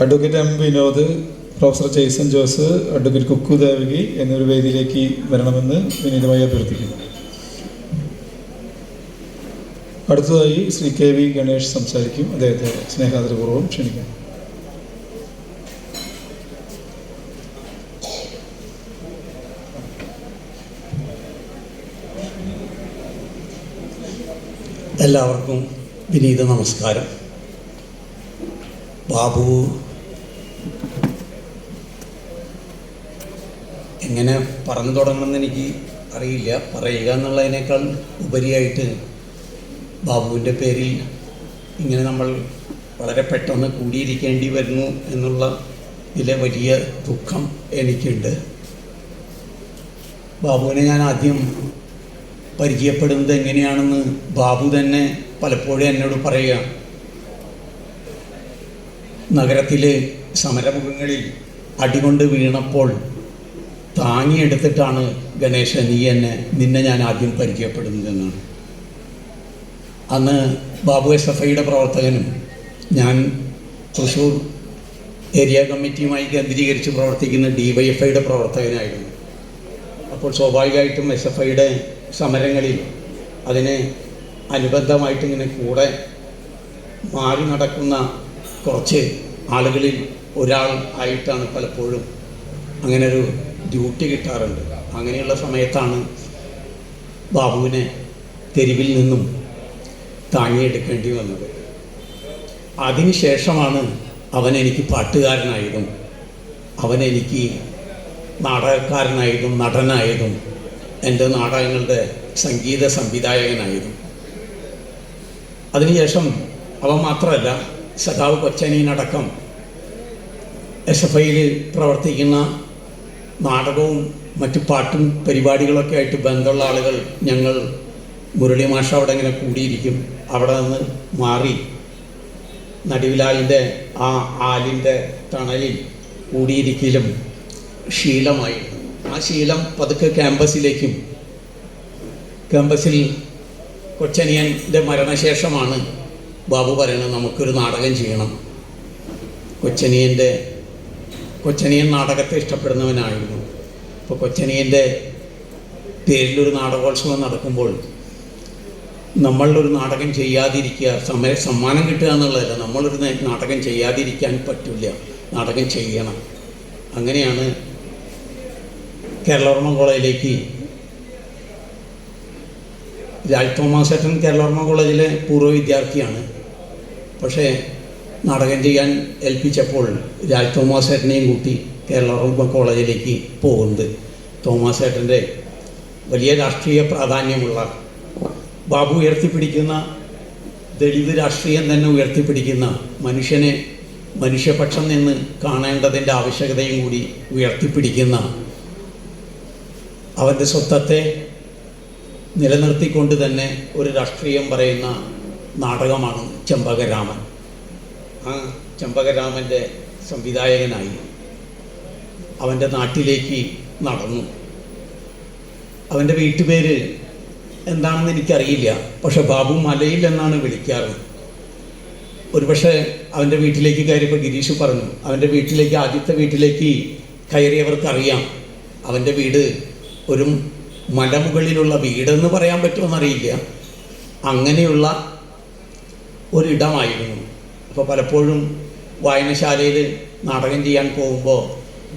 Advocate M Vinod, professor Jaison Jose, advocate Kukku Devaki എന്നൊരു വേദിയിലേക്ക് വരണമെന്ന് വിനീതമായി അഭ്യർത്ഥിക്കുന്നു. അടുത്തതായി ശ്രീ കെ വി ഗണേഷ് സംസാരിക്കും. അദ്ദേഹത്തെ സ്നേഹാദരപൂർവ്വം ക്ഷണിക്കാം. എല്ലാവർക്കും വിനീത നമസ്കാരം. ബാബു എങ്ങനെ പറഞ്ഞു തുടങ്ങണമെന്ന് എനിക്ക് അറിയില്ല. പറയുക എന്നുള്ളതിനേക്കാൾ ഉപരിയായിട്ട് ബാബുവിൻ്റെ പേരിൽ ഇങ്ങനെ നമ്മൾ വളരെ പെട്ടെന്ന് കൂടിയിരിക്കേണ്ടി വരുന്നു എന്നുള്ള ഇതിലെ വലിയ ദുഃഖം എനിക്കുണ്ട്. ബാബുവിനെ ഞാൻ ആദ്യം പരിചയപ്പെടുന്നത് എങ്ങനെയാണെന്ന് ബാബു തന്നെ പലപ്പോഴും എന്നോട് പറയുക. നഗരത്തിലെ സമരമുഖങ്ങളിൽ അടികൊണ്ട് വീണപ്പോൾ താങ്ങിയെടുത്തിട്ടാണ് ഗണേശ നിന്നെ ഞാൻ ആദ്യം പരിചയപ്പെടുന്നതെന്നാണ്. അന്ന് ബാബു SFIയുടെ പ്രവർത്തകനും ഞാൻ തൃശ്ശൂർ ഏരിയ കമ്മിറ്റിയുമായി കേന്ദ്രീകരിച്ച് പ്രവർത്തിക്കുന്ന DYFIയുടെ പ്രവർത്തകനായിരുന്നു. അപ്പോൾ സ്വാഭാവികമായിട്ടും SFIയുടെ സമരങ്ങളിൽ അതിന് അനുബന്ധമായിട്ടിങ്ങനെ കൂടെ മാറി നടക്കുന്ന കുറച്ച് ആളുകളിൽ ഒരാൾ ആയിട്ടാണ് പലപ്പോഴും അങ്ങനൊരു ഡ്യൂട്ടി കിട്ടാറുണ്ട്. അങ്ങനെയുള്ള സമയത്താണ് ബാബുവിനെ തെരുവിൽ നിന്നും താങ്ങിയെടുക്കേണ്ടി വന്നത്. അതിനുശേഷമാണ് അവനെനിക്ക് പാട്ടുകാരനായതും അവനെനിക്ക് നാടകക്കാരനായതും നടനായതും എൻ്റെ നാടകങ്ങളുടെ സംഗീത സംവിധായകനായതും. അതിനുശേഷം അവ മാത്രമല്ല, സഖാവ് കൊച്ചനിയനടക്കം SFIയിൽ പ്രവർത്തിക്കുന്ന നാടകവും മറ്റു പാട്ടും പരിപാടികളൊക്കെ ആയിട്ട് ബന്ധമുള്ള ആളുകൾ ഞങ്ങൾ മുരളി മാഷ അവിടെ ഇങ്ങനെ കൂടിയിരിക്കും. അവിടെ നിന്ന് മാറി നടുവിലാലിൻ്റെ ആ ആലിൻ്റെ തണലിൽ കൂടിയിരിക്കലും ശീലമായിരുന്നു. ആ ശീലം പതുക്കെ ക്യാമ്പസിൽ കൊച്ചനിയൻ്റെ മരണശേഷമാണ് ബാബു പറയുന്നത് നമുക്കൊരു നാടകം ചെയ്യണം. കൊച്ചനിയൻ നാടകത്തെ ഇഷ്ടപ്പെടുന്നവനായിരുന്നു. അപ്പോൾ കൊച്ചനിയൻ്റെ പേരിലൊരു നാടകോത്സവം നടക്കുമ്പോൾ നമ്മളൊരു നാടകം ചെയ്യാതിരിക്കുക, സമ്മാനം കിട്ടുക എന്നുള്ളതല്ല, നമ്മളൊരു നാടകം ചെയ്യാതിരിക്കാൻ പറ്റില്ല, നാടകം ചെയ്യണം. അങ്ങനെയാണ് കേരളവർമ്മ കോളേജിലേക്ക് രാജ് തോമസ് ഏട്ടൻ കേരളവർമ്മ കോളേജിലെ പൂർവ്വ വിദ്യാർത്ഥിയാണ്. പക്ഷേ നാടകം ചെയ്യാൻ ഏൽപ്പിച്ചപ്പോൾ രാജ് തോമസ് ഏട്ടനെയും കൂട്ടി കേരളവർമ്മ കോളേജിലേക്ക് പോകുന്നത്. തോമസ് ഏട്ടൻ്റെ വലിയ രാഷ്ട്രീയ പ്രാധാന്യമുള്ള, ബാബു ഉയർത്തിപ്പിടിക്കുന്ന ദളിത് രാഷ്ട്രീയം തന്നെ ഉയർത്തിപ്പിടിക്കുന്ന, മനുഷ്യപക്ഷം നിന്ന് കാണേണ്ടതിൻ്റെ ആവശ്യകതയും കൂടി ഉയർത്തിപ്പിടിക്കുന്ന, അവൻ്റെ സ്വത്വത്തെ നിലനിർത്തിക്കൊണ്ട് തന്നെ ഒരു രാഷ്ട്രീയം പറയുന്ന നാടകമാണ് ചെമ്പകരാമൻ. ആ ചെമ്പകരാമൻ്റെ സംവിധായകനായി അവൻ്റെ നാട്ടിലേക്ക് നടന്നു. അവൻ്റെ വീട്ടുപേര് എന്താണെന്ന് എനിക്കറിയില്ല, പക്ഷെ ബാബു മലയിൽ എന്നാണ് വിളിക്കാറ്. ഒരുപക്ഷെ അവൻ്റെ വീട്ടിലേക്ക് കയറിയപ്പോൾ ഗിരീഷ് പറഞ്ഞു, അവൻ്റെ വീട്ടിലേക്ക്, ആദ്യത്തെ വീട്ടിലേക്ക് കയറിയവർക്കറിയാം അവൻ്റെ വീട് ഒരു മലമുകളിലുള്ള വീടെന്ന് പറയാൻ പറ്റുമെന്നറിയില്ല, അങ്ങനെയുള്ള ഒരിടമായിരുന്നു. അപ്പോൾ പലപ്പോഴും വായനശാലയിൽ നാടകം ചെയ്യാൻ പോകുമ്പോൾ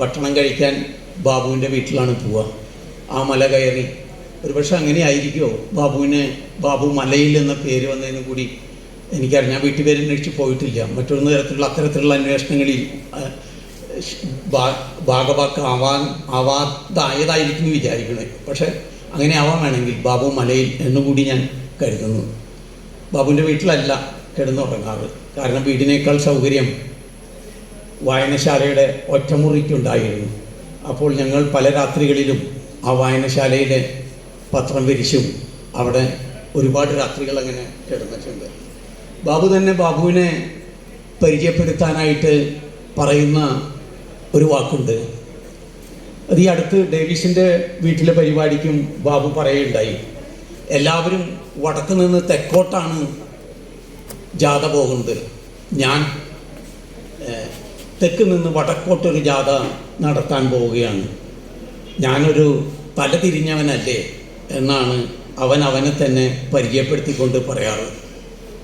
ഭക്ഷണം കഴിക്കാൻ ബാബുവിൻ്റെ വീട്ടിലാണ് പോവുക. ആ മല കയറി, ഒരുപക്ഷെ അങ്ങനെ ആയിരിക്കുമോ ബാബു മലയിൽ എന്ന പേര് വന്നതിന് കൂടി എനിക്കറിയാം. ഞാൻ വീട്ടുപേര് അന്വേഷിച്ച് പോയിട്ടില്ല. മറ്റൊരു തരത്തിലുള്ള അത്തരത്തിലുള്ള അന്വേഷണങ്ങളിൽ ആവാതായതായിരിക്കും വിചാരിക്കണേ. പക്ഷെ അങ്ങനെ ആവാൻ വേണമെങ്കിൽ ബാബു മലയിൽ എന്നുകൂടി ഞാൻ കരുതുന്നു. ബാബുവിൻ്റെ വീട്ടിലല്ല കിടന്നുറങ്ങാറ്. കാരണം വീടിനേക്കാൾ സൗകര്യം വായനശാലയുടെ ഒറ്റമുറിക്കുണ്ടായിരുന്നു. അപ്പോൾ ഞങ്ങൾ പല രാത്രികളിലും ആ വായനശാലയിലെ പത്രം വിരിച്ചും അവിടെ ഒരുപാട് രാത്രികൾ അങ്ങനെ കിടന്നിട്ടുണ്ട്. ബാബു തന്നെ ബാബുവിനെ പരിചയപ്പെടുത്താനായിട്ട് പറയുന്ന ഒരു വാക്കുണ്ട്. അത് ഈ അടുത്ത് ഡേവിസിൻ്റെ വീട്ടിലെ പരിപാടിക്കും ബാബു പറയുകയുണ്ടായി. എല്ലാവരും വടക്ക് നിന്ന് തെക്കോട്ടാണ് ജാഥ പോകുന്നത്, ഞാൻ തെക്ക് നിന്ന് വടക്കോട്ടൊരു ജാഥ നടത്താൻ പോവുകയാണ്. ഞാനൊരു തലതിരിഞ്ഞവനല്ലേ എന്നാണ് അവനെ തന്നെ പരിചയപ്പെടുത്തിക്കൊണ്ട് പറയാറ്.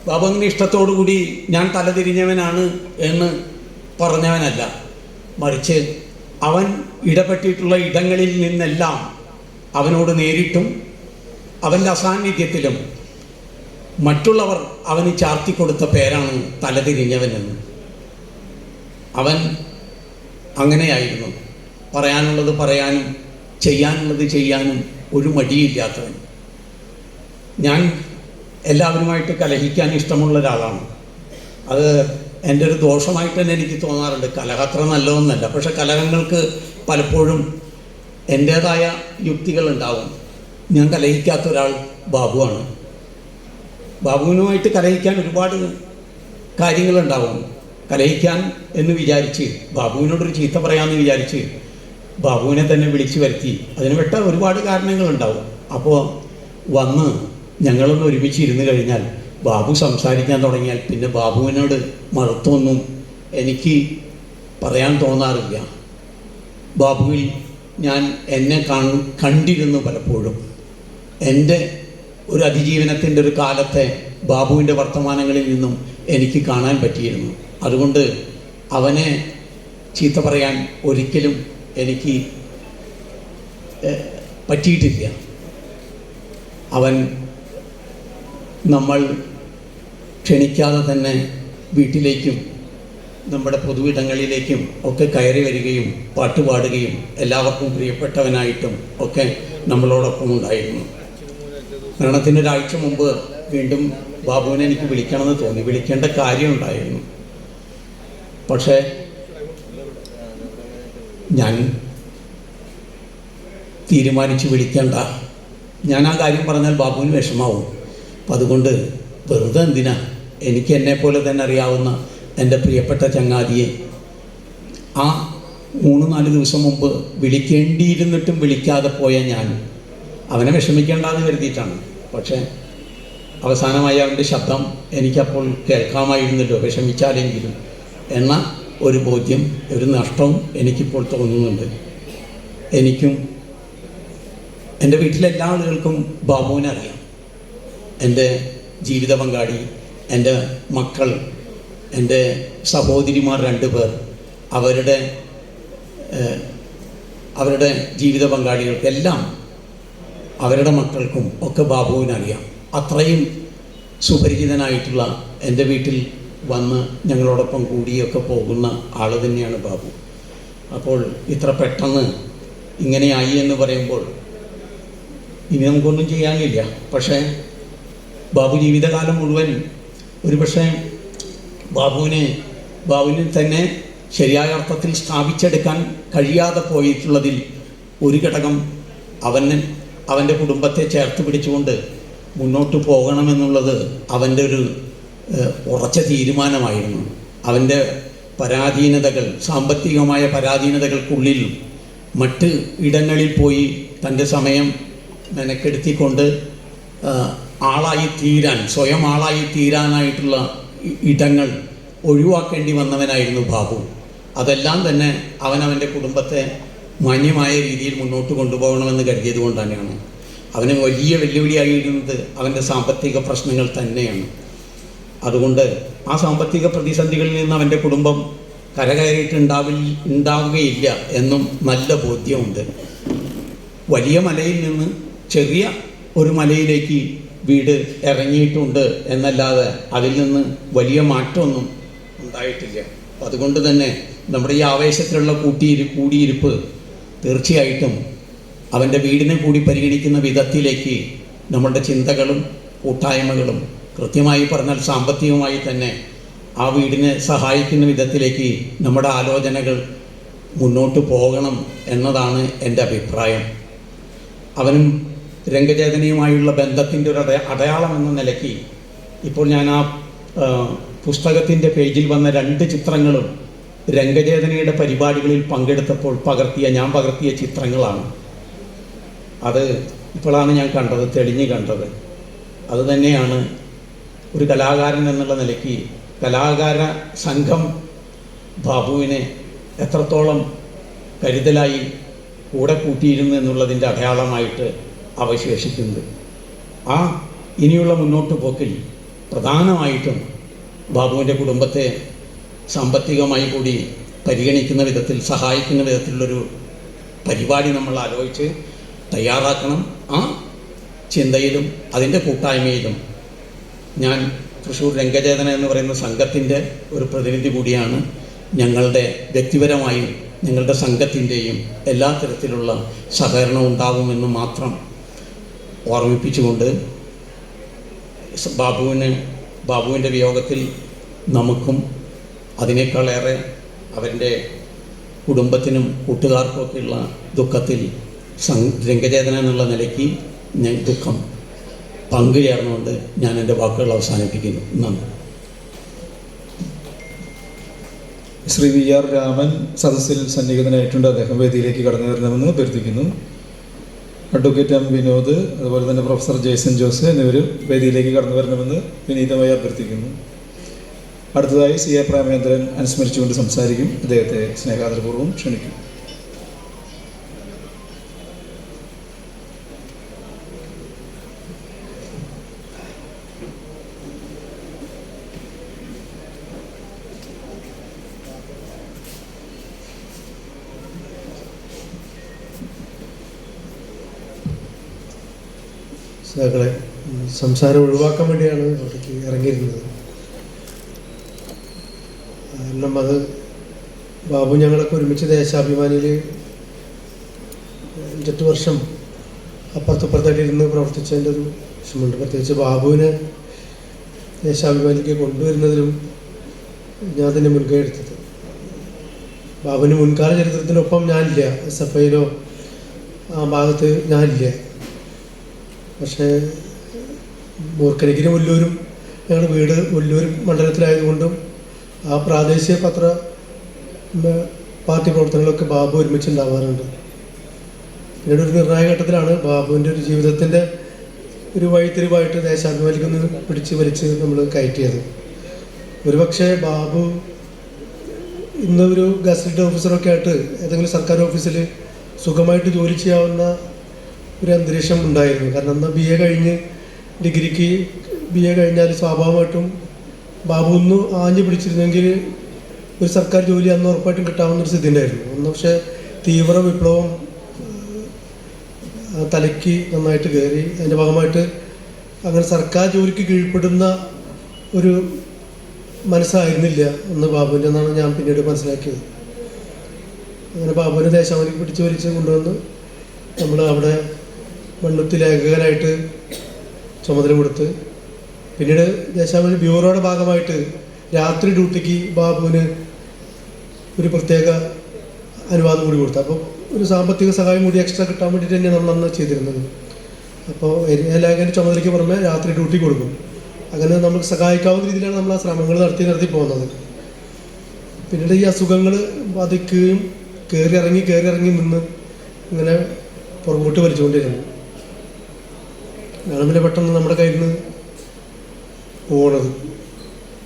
ബാബു അങ്ങനെ ഇഷ്ടത്തോടു കൂടി ഞാൻ തലതിരിഞ്ഞവനാണ് എന്ന് പറഞ്ഞവനല്ല, മറിച്ച് അവൻ ഇടപെട്ടിട്ടുള്ള ഇടങ്ങളിൽ നിന്നെല്ലാം അവനോട് നേരിട്ടും അവൻ്റെ അസാന്നിധ്യത്തിലും മറ്റുള്ളവർ അവന് ചാർത്തിക്കൊടുത്ത പേരാണ് തലതിരിഞ്ഞവനെന്ന്. അവൻ അങ്ങനെയായിരുന്നു. പറയാനുള്ളത് പറയാനും ചെയ്യാനുള്ളത് ചെയ്യാനും ഒരു മടിയില്ലാത്തവൻ. ഞാൻ എല്ലാവരുമായിട്ട് കലഹിക്കാൻ ഇഷ്ടമുള്ള ഒരാളാണ്. അത് എൻ്റെ ഒരു ദോഷമായിട്ട് തന്നെ എനിക്ക് തോന്നാറുണ്ട്. കലഹം അത്ര നല്ലതൊന്നല്ല, പക്ഷെ കലഹങ്ങൾക്ക് പലപ്പോഴും എൻ്റേതായ യുക്തികളുണ്ടാവും. ഞാൻ കലഹിക്കാത്ത ഒരാൾ ബാബുവാണ്. ബാബുവിനുമായിട്ട് കലഹിക്കാൻ ഒരുപാട് കാര്യങ്ങളുണ്ടാവും. കലഹിക്കാൻ എന്ന് വിചാരിച്ച് ബാബുവിനോടൊരു ചീത്ത പറയാമെന്ന് വിചാരിച്ച് ബാബുവിനെ തന്നെ വിളിച്ചു വരുത്തി അതിന് വെട്ട ഒരുപാട് കാരണങ്ങളുണ്ടാവും. അപ്പോൾ വന്ന് ഞങ്ങളൊന്ന് ഒരുമിച്ച് ഇരുന്ന് കഴിഞ്ഞാൽ ബാബു സംസാരിക്കാൻ തുടങ്ങിയാൽ പിന്നെ ബാബുവിനോട് മറുത്തൊന്നും എനിക്ക് പറയാൻ തോന്നാറില്ല. ബാബുവിൽ ഞാൻ എന്നെ കണ്ടിരുന്നു. പലപ്പോഴും എൻ്റെ ഒരു അതിജീവനത്തിൻ്റെ ഒരു കാലത്തെ ബാബുവിൻ്റെ വർത്തമാനങ്ങളിൽ നിന്നും എനിക്ക് കാണാൻ പറ്റിയിരുന്നു. അതുകൊണ്ട് അവനെ ചീത്ത പറയാൻ ഒരിക്കലും എനിക്ക് പറ്റിയിട്ടില്ല. അവൻ നമ്മൾ ക്ഷണിക്കാതെ തന്നെ വീട്ടിലേക്കും നമ്മുടെ പൊതുവിടങ്ങളിലേക്കും ഒക്കെ കയറി വരികയും പാട്ടുപാടുകയും എല്ലാവർക്കും പ്രിയപ്പെട്ടവനായിട്ടും ഒക്കെ നമ്മളോടൊപ്പം ഉണ്ടായിരുന്നു. മരണത്തിനൊരാഴ്ച മുമ്പ് വീണ്ടും ബാബുവിനെ എനിക്ക് വിളിക്കണമെന്ന് തോന്നി. വിളിക്കേണ്ട കാര്യമുണ്ടായിരുന്നു. പക്ഷേ ഞാൻ തീരുമാനിച്ച് വിളിക്കേണ്ട. ഞാൻ ആ കാര്യം പറഞ്ഞാൽ ബാബുവിന് വിഷമാവും. അപ്പം അതുകൊണ്ട് വെറുതെ എന്തിനാ, എനിക്ക് എന്നെപ്പോലെ തന്നെ അറിയാവുന്ന എൻ്റെ പ്രിയപ്പെട്ട ചങ്ങാതിയെ ആ 3-4 ദിവസം മുമ്പ് വിളിക്കേണ്ടിയിരുന്നിട്ടും വിളിക്കാതെ പോയ ഞാൻ അവനെ വിഷമിക്കേണ്ടെന്ന് കരുതിയിട്ടാണ്. പക്ഷേ അവസാനമായി അവൻ്റെ ശബ്ദം എനിക്കപ്പോൾ കേൾക്കാമായിരുന്നല്ലോ, വിഷമിച്ചാലെങ്കിലും എന്ന ഒരു ബോധ്യം, ഒരു നഷ്ടവും എനിക്കിപ്പോൾ തോന്നുന്നുണ്ട്. എനിക്കും എൻ്റെ വീട്ടിലെല്ലാ ആളുകൾക്കും ബാബുവിനെ അറിയാം. എൻ്റെ ജീവിത പങ്കാളി, എൻ്റെ മക്കൾ, എൻ്റെ സഹോദരിമാർ 2 പേർ, അവരുടെ ജീവിത പങ്കാളികൾക്കെല്ലാം അവരുടെ മക്കൾക്കും ഒക്കെ ബാബുവിനറിയാം. അത്രയും സുപരിചിതനായിട്ടുള്ള എൻ്റെ വീട്ടിൽ വന്ന് ഞങ്ങളോടൊപ്പം കൂടിയൊക്കെ പോകുന്ന ആൾ തന്നെയാണ് ബാബു. അപ്പോൾ ഇത്ര പെട്ടെന്ന് ഇങ്ങനെയായി എന്ന് പറയുമ്പോൾ ഇനി നമുക്കൊന്നും ചെയ്യാനില്ല. പക്ഷേ ബാബു ജീവിതകാലം മുഴുവൻ ഒരുപക്ഷെ ബാബുവിനെ തന്നെ ശരിയായ അർത്ഥത്തിൽ സ്ഥാപിച്ചെടുക്കാൻ കഴിയാതെ പോയിട്ടുള്ളതിൽ ഒരു ഘടകം അവൻ്റെ കുടുംബത്തെ ചേർത്ത് പിടിച്ചുകൊണ്ട് മുന്നോട്ട് പോകണമെന്നുള്ളത് അവൻ്റെ ഒരു ഉറച്ച തീരുമാനമായിരുന്നു. അവൻ്റെ പരാധീനതകൾ, സാമ്പത്തികമായ പരാധീനതകൾക്കുള്ളിൽ മറ്റ് ഇടങ്ങളിൽ പോയി തൻ്റെ സമയം മെനക്കെടുത്തിക്കൊണ്ട് സ്വയം ആളായി തീരാനായിട്ടുള്ള ഇടങ്ങൾ ഒഴിവാക്കേണ്ടി വന്നവനായിരുന്നു ബാബു. അതെല്ലാം തന്നെ അവൻ്റെ കുടുംബത്തെ മാന്യമായ രീതിയിൽ മുന്നോട്ട് കൊണ്ടുപോകണമെന്ന് കരുതിയത് കൊണ്ട് തന്നെയാണ്. അവന് വലിയ വെല്ലുവിളിയായിരുന്നത് അവൻ്റെ സാമ്പത്തിക പ്രശ്നങ്ങൾ തന്നെയാണ്. അതുകൊണ്ട് ആ സാമ്പത്തിക പ്രതിസന്ധികളിൽ നിന്ന് അവൻ്റെ കുടുംബം ഉണ്ടാവുകയില്ല എന്നും നല്ല ബോധ്യമുണ്ട്. വലിയ മലയിൽ നിന്ന് ചെറിയ ഒരു മലയിലേക്ക് വീട് ഇറങ്ങിയിട്ടുണ്ട് എന്നല്ലാതെ അതിൽ നിന്ന് വലിയ മാറ്റമൊന്നും ഉണ്ടായിട്ടില്ല. അപ്പം അതുകൊണ്ട് തന്നെ നമ്മുടെ ഈ ആവേശത്തിലുള്ള കൂടിയിരിപ്പ് തീർച്ചയായിട്ടും അവൻ്റെ വീടിനെ കൂടി പരിഗണിക്കുന്ന വിധത്തിലേക്ക് നമ്മളുടെ ചിന്തകളും കൂട്ടായ്മകളും, കൃത്യമായി പറഞ്ഞാൽ സാമ്പത്തികമായി തന്നെ ആ വീടിനെ സഹായിക്കുന്ന വിധത്തിലേക്ക് നമ്മുടെ ആലോചനകൾ മുന്നോട്ട് പോകണം എന്നതാണ് എൻ്റെ അഭിപ്രായം. അവനും രംഗചേതനയുമായുള്ള ബന്ധത്തിൻ്റെ ഒരു അടയാളം എന്ന നിലയ്ക്ക് ഇപ്പോൾ ഞാൻ ആ പുസ്തകത്തിൻ്റെ പേജിൽ വന്ന 2 ചിത്രങ്ങളും രംഗചേതനയുടെ പരിപാടികളിൽ പങ്കെടുത്തപ്പോൾ ഞാൻ പകർത്തിയ ചിത്രങ്ങളാണ്. അത് ഇപ്പോഴാണ് ഞാൻ കണ്ടത്, തെളിഞ്ഞ് കണ്ടത്. അതുതന്നെയാണ് ഒരു കലാകാരൻ എന്നുള്ള നിലയ്ക്ക് കലാകാര സംഘം ബാബുവിനെ എത്രത്തോളം കരുതലായി കൂടെ കൂട്ടിയിരുന്നു എന്നുള്ളതിൻ്റെ അടയാളമായിട്ട് അവശേഷിക്കുന്നത്. ആ ഇനിയുള്ള മുന്നോട്ട് പോക്കിൽ പ്രധാനമായിട്ടും ബാബുവിൻ്റെ കുടുംബത്തെ സാമ്പത്തികമായി കൂടി പരിഗണിക്കുന്ന വിധത്തിൽ, സഹായിക്കുന്ന വിധത്തിലുള്ളൊരു പരിപാടി നമ്മൾ ആലോചിച്ച് തയ്യാറാക്കണം. ആ ചിന്തയിലും അതിൻ്റെ കൂട്ടായ്മയിലും ഞാൻ തൃശ്ശൂർ രംഗചേതന എന്ന് പറയുന്ന സംഘത്തിൻ്റെ ഒരു പ്രതിനിധി കൂടിയാണ്. ഞങ്ങളുടെ വ്യക്തിപരമായും ഞങ്ങളുടെ സംഘത്തിൻ്റെയും എല്ലാ തരത്തിലുള്ള സഹകരണം ഉണ്ടാകുമെന്ന് മാത്രം ഓർമ്മിപ്പിച്ചുകൊണ്ട് ബാബുവിൻ്റെ വിയോഗത്തിൽ നമുക്കും അതിനേക്കാളേറെ അവൻ്റെ കുടുംബത്തിനും കൂട്ടുകാർക്കുമൊക്കെയുള്ള ദുഃഖത്തിൽ രംഗചേതന എന്നുള്ള നിലയ്ക്ക് ഞാൻ ദുഃഖം പങ്കുചേർന്നുകൊണ്ട് ഞാൻ എൻ്റെ വാക്കുകൾ അവസാനിപ്പിക്കുന്നു. നന്ദി. ശ്രീ വി ആർ രാമൻ സദസ്സിൽ സന്നിഹിതനായിട്ടുണ്ട്. അദ്ദേഹം വേദിയിലേക്ക് കടന്നു വരണമെന്ന് അഭ്യർത്ഥിക്കുന്നു. അഡ്വക്കേറ്റ് എം വിനോദ്, അതുപോലെ തന്നെ പ്രൊഫസർ ജെയ്സൺ ജോസ് എന്നിവർ വേദിയിലേക്ക് കടന്നു വരണമെന്ന് വിനീതമായി അഭ്യർത്ഥിക്കുന്നു. അടുത്തതായി സി എ പ്രേമേന്ദ്രൻ അനുസ്മരിച്ചുകൊണ്ട് സംസാരിക്കും. അദ്ദേഹത്തെ സ്നേഹാദരപൂർവ്വം ക്ഷണിക്കും. സഹകളെ, സംസാരം ഒഴിവാക്കാൻ വേണ്ടിയാണ് അവിടേക്ക് ഇറങ്ങിയിരുന്നത്. കാരണം അത് ബാബു ഞങ്ങളൊക്കെ ഒരുമിച്ച് ദേശാഭിമാനിയിൽ 5-8 വർഷം അപ്പുറത്തപ്പുറത്തായിട്ട് ഇരുന്ന് പ്രവർത്തിച്ചതിൻ്റെ ഒരു വിഷമമുണ്ട്. പ്രത്യേകിച്ച് ബാബുവിനെ ദേശാഭിമാനിലേക്ക് കൊണ്ടുവരുന്നതിലും ഞാൻ തന്നെ മുൻകൈ എടുത്തത്. ബാബുവിന് മുൻകാല ചരിത്രത്തിനൊപ്പം ഞാനില്ല, SFIയിലോ ആ ഭാഗത്ത് ഞാനില്ല. പക്ഷേ മൂർക്കനിക്കിനും ഒല്ലൂരും ഞങ്ങളുടെ വീട് ഒല്ലൂർ മണ്ഡലത്തിലായതുകൊണ്ടും ആ പ്രാദേശിക പാർട്ടി പ്രവർത്തനങ്ങളൊക്കെ ബാബു ഒരുമിച്ചുണ്ടാവാറുണ്ട്. പിന്നീട് ഒരു നിർണായക ഘട്ടത്തിലാണ് ബാബുവിൻ്റെ ഒരു ജീവിതത്തിൻ്റെ ഒരു വഴിത്തിരിവായിട്ട് ദേശാഭിമാനിക്കൊന്ന് പിടിച്ച് വലിച്ച് നമ്മൾ കയറ്റിയത്. ഒരുപക്ഷെ ബാബു ഇന്നൊരു ഗസറ്റഡ് ഓഫീസറൊക്കെ ആയിട്ട് ഏതെങ്കിലും സർക്കാർ ഓഫീസിൽ സുഖമായിട്ട് ജോലി ചെയ്യാവുന്ന ഒരു അന്തരീക്ഷം ഉണ്ടായിരുന്നു. കാരണം എന്നാൽ BA കഴിഞ്ഞ് ഡിഗ്രിക്ക് BA കഴിഞ്ഞാൽ സ്വാഭാവികമായിട്ടും ബാബു ഒന്ന് ആഞ്ഞു പിടിച്ചിരുന്നെങ്കിൽ ഒരു സർക്കാർ ജോലി അന്ന് ഉറപ്പായിട്ടും കിട്ടാവുന്നൊരു സ്ഥിതി ഉണ്ടായിരുന്നു. ഒന്ന് പക്ഷേ തീവ്ര വിപ്ലവം തലയ്ക്ക് നന്നായിട്ട് കയറി. അതിൻ്റെ ഭാഗമായിട്ട് അങ്ങനെ സർക്കാർ ജോലിക്ക് കീഴ്പ്പെടുന്ന ഒരു മനസ്സായിരുന്നില്ല എന്ന് ബാബുവിൻ്റെ എന്നാണ് ഞാൻ പിന്നീട് മനസ്സിലാക്കിയത്. അങ്ങനെ ബാബുവിനെ ദേശാഭിമാനിക്ക് പിടിച്ച് വലിച്ച് കൊണ്ടുവന്ന് നമ്മൾ അവിടെ മണ്ണുത്തി ലേഖകനായിട്ട് ചുമതല കൊടുത്ത് പിന്നീട് ദേശാഭിമാനി ബ്യൂറോയുടെ ഭാഗമായിട്ട് രാത്രി ഡ്യൂട്ടിക്ക് ബാബുവിന് ഒരു പ്രത്യേക അനുവാദം കൂടി കൊടുത്തു. അപ്പോൾ ഒരു സാമ്പത്തിക സഹായം കൂടി എക്സ്ട്രാ കിട്ടാൻ വേണ്ടിയിട്ട് തന്നെയാണ് നമ്മൾ അന്ന് ചെയ്തിരുന്നത്. അപ്പോൾ ലേഖകൻ്റെ ചുമതലയ്ക്ക് പുറമെ രാത്രി ഡ്യൂട്ടി കൊടുക്കും. അങ്ങനെ നമുക്ക് സഹായിക്കാവുന്ന രീതിയിലാണ് നമ്മൾ ആ ശ്രമങ്ങൾ നടത്തി പോകുന്നത്. പിന്നീട് ഈ അസുഖങ്ങൾ ബാധിക്കുകയും കയറി ഇറങ്ങി നിന്ന് ഇങ്ങനെ പുറകോട്ട് വലിച്ചുകൊണ്ടിരുന്നു. ഞാനും പെട്ടെന്ന് നമ്മുടെ കയ്യിൽ നിന്ന് പോണത്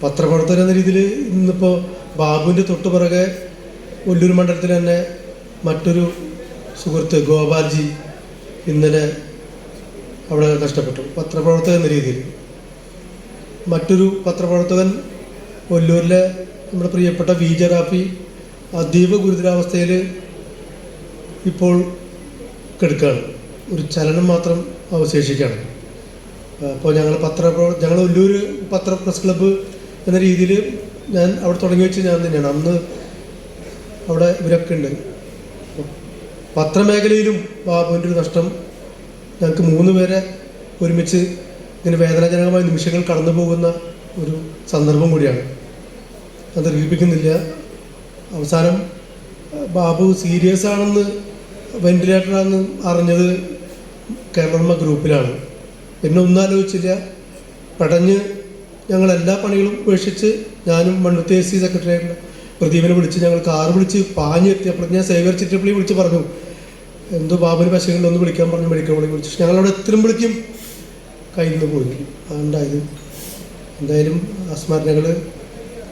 പത്രപ്രവർത്തകർ എന്ന രീതിയിൽ ഇന്നിപ്പോൾ ബാബുവിൻ്റെ തൊട്ട് പുറകെ ഒല്ലൂർ മണ്ഡലത്തിൽ തന്നെ മറ്റൊരു സുഹൃത്ത് ഗോപാൽജി ഇന്നലെ അവിടെ നഷ്ടപ്പെട്ടു. പത്രപ്രവർത്തകൻ എന്ന രീതിയിൽ മറ്റൊരു പത്രപ്രവർത്തകൻ ഒല്ലൂരിലെ നമ്മുടെ പ്രിയപ്പെട്ട VJ റാഫി അതീവ ഗുരുതരാവസ്ഥയിൽ ഇപ്പോൾ കിടക്കുകയാണ്. ഒരു ചലനം മാത്രം അവശേഷിക്കുകയാണ്. അപ്പോൾ ഞങ്ങൾ ഒല്ലൂർ പ്രസ് ക്ലബ്ബ് എന്ന രീതിയിൽ ഞാൻ അവിടെ തുടങ്ങി വെച്ച് ഞാൻ തന്നെയാണ്. അന്ന് അവിടെ ഇവരൊക്കെ ഉണ്ട്. പത്രമേഖലയിലും ബാബുവിൻ്റെ ഒരു നഷ്ടം ഞങ്ങൾക്ക് 3 പേരെ ഒരുമിച്ച് ഇങ്ങനെ വേദനാജനകമായ നിമിഷങ്ങൾ കടന്നു പോകുന്ന ഒരു സന്ദർഭം കൂടിയാണ്. അത് ദീർഘിപ്പിക്കുന്നില്ല. അവസാനം ബാബു സീരിയസ് ആണെന്ന് വെന്റിലേറ്ററാണെന്ന് അറിഞ്ഞത് കേരള ഗ്രൂപ്പിലാണ്. പിന്നെ ഒന്നും ആലോചിച്ചില്ല, പടഞ്ഞ് ഞങ്ങളെല്ലാ പണികളും ഉപേക്ഷിച്ച് ഞാനും മണ്ണുത്തി SC സെക്രട്ടറിയായിട്ടുള്ള പ്രദീപിനെ വിളിച്ച് ഞങ്ങൾ കാറ് വിളിച്ച് പാഞ്ഞെത്തിയപ്പോൾ ഞാൻ സേവർ ചിറ്റപ്പള്ളി വിളിച്ച് പറഞ്ഞു എന്തോ ബാബുവിന് പശുക്കളിലൊന്ന് വിളിക്കാൻ പറഞ്ഞു. മെഡിക്കൽ കോളേജ് വിളിച്ചു. ഞങ്ങളവിടെ എത്തുമ്പോഴേക്കും കയ്യിൽ നിന്ന് പോയി. അതുണ്ടായത് എന്തായാലും ആ സ്മരണകൾ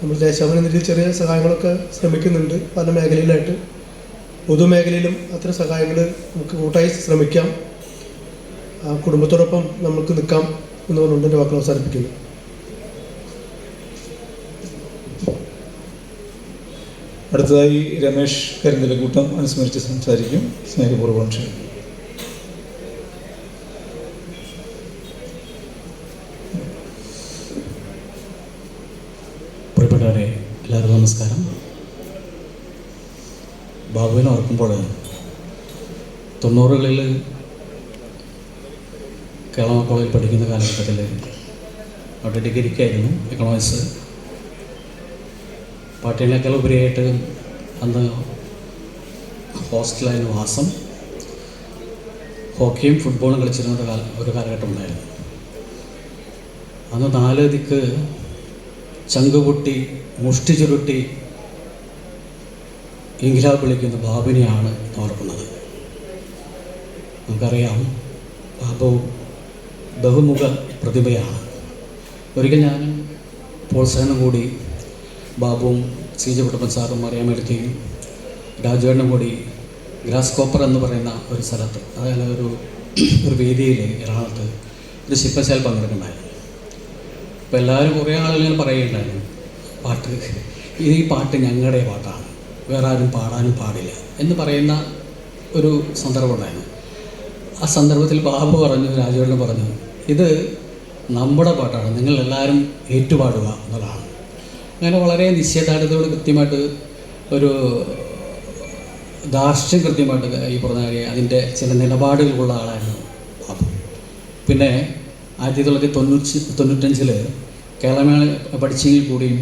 നമ്മൾ ദേശാഭിമാനി നിധി ചെറിയ സഹായങ്ങളൊക്കെ ശ്രമിക്കുന്നുണ്ട് പല മേഖലയിലായിട്ട്. പൊതുമേഖലയിലും അത്തരം സഹായങ്ങൾ നമുക്ക് കൂട്ടായി ശ്രമിക്കാം. ആ കുടുംബത്തോടൊപ്പം നമുക്ക് നിൽക്കാം എന്ന് പറഞ്ഞുകൊണ്ട് എൻ്റെ വാക്കുകൾ അവസാനിപ്പിക്കുന്നു. അടുത്തതായി രമേശ് കരിന്തലക്കൂട്ടം അനുസ്മരിച്ച് സംസാരിക്കും. സ്നേഹപൂർവ്വം ക്ഷണിക്കുന്നു. പ്രിയപ്പെട്ടവരെ, എല്ലാവർക്കും നമസ്കാരം. ബാബുവിനെ ഓർക്കുമ്പോൾ 90കളിൽ കേരള കോളേജിൽ പഠിക്കുന്ന കാലഘട്ടത്തിൽ അവിടെ ഡിഗ്രിക്കായിരുന്നു എക്കണോമിക്സ്. പാർട്ടികളേക്കാൾ ഉപരിയായിട്ട് അന്ന് ഹോസ്റ്റലായിരുന്നു വാസം. ഹോക്കിയും ഫുട്ബോളും കളിച്ചിരുന്ന ഒരു കാലഘട്ടം ഉണ്ടായിരുന്നു. അന്ന് 4 ദിക്ക് ചങ്കുപൊട്ടി മുഷ്ടി ചുരുട്ടി ഇംഗ്ലാബ് വിളിക്കുന്ന ബാബുവിനെയാണ് ഓർക്കുന്നത്. നമുക്കറിയാം, ബാബു ബഹുമുഖ പ്രതിഭയാണ്. ഒരിക്കൽ ഞാനും പ്രോത്സാഹനം കൂടി ബാബുവും CJ കുട്ടപ്പൻ സാറും അറിയാമെടുക്കുകയും രാജുവേട്ടനും കൂടി ഗ്രാസ് കോപ്പർ എന്ന് പറയുന്ന ഒരു സ്ഥലത്ത്, അതായത് ഒരു വേദിയിൽ എറണാകുളത്ത് ഒരു ശില്പശാല പങ്കെടുക്കുന്നുണ്ടായിരുന്നു. അപ്പോൾ എല്ലാവരും കുറേ ആളുകൾ പറയുകയുണ്ടായിരുന്നു, ഈ പാട്ട് ഞങ്ങളുടെ പാട്ടാണ്, വേറെ ആരും പാടാനും പാടില്ല എന്ന് പറയുന്ന ഒരു സന്ദർഭം ഉണ്ടായിരുന്നു. ആ സന്ദർഭത്തിൽ ബാബു പറഞ്ഞു, രാജുവേട്ടൻ പറഞ്ഞു, ഇത് നമ്മുടെ പാട്ടാണ്, നിങ്ങളെല്ലാവരും ഏറ്റുപാടുക എന്നുള്ളതാണ്. അങ്ങനെ വളരെ നിശ്ചയദാർഢ്യത്തോട് കൃത്യമായിട്ട് ഒരു ധാർഷ്ട്യം കൃത്യമായിട്ട് ഈ പറഞ്ഞ കാര്യം അതിൻ്റെ ചില നിലപാടുകളുള്ള ആളായിരുന്നു ബാബു. പിന്നെ 1995 കേരളമേള പഠിച്ചെങ്കിൽ കൂടിയും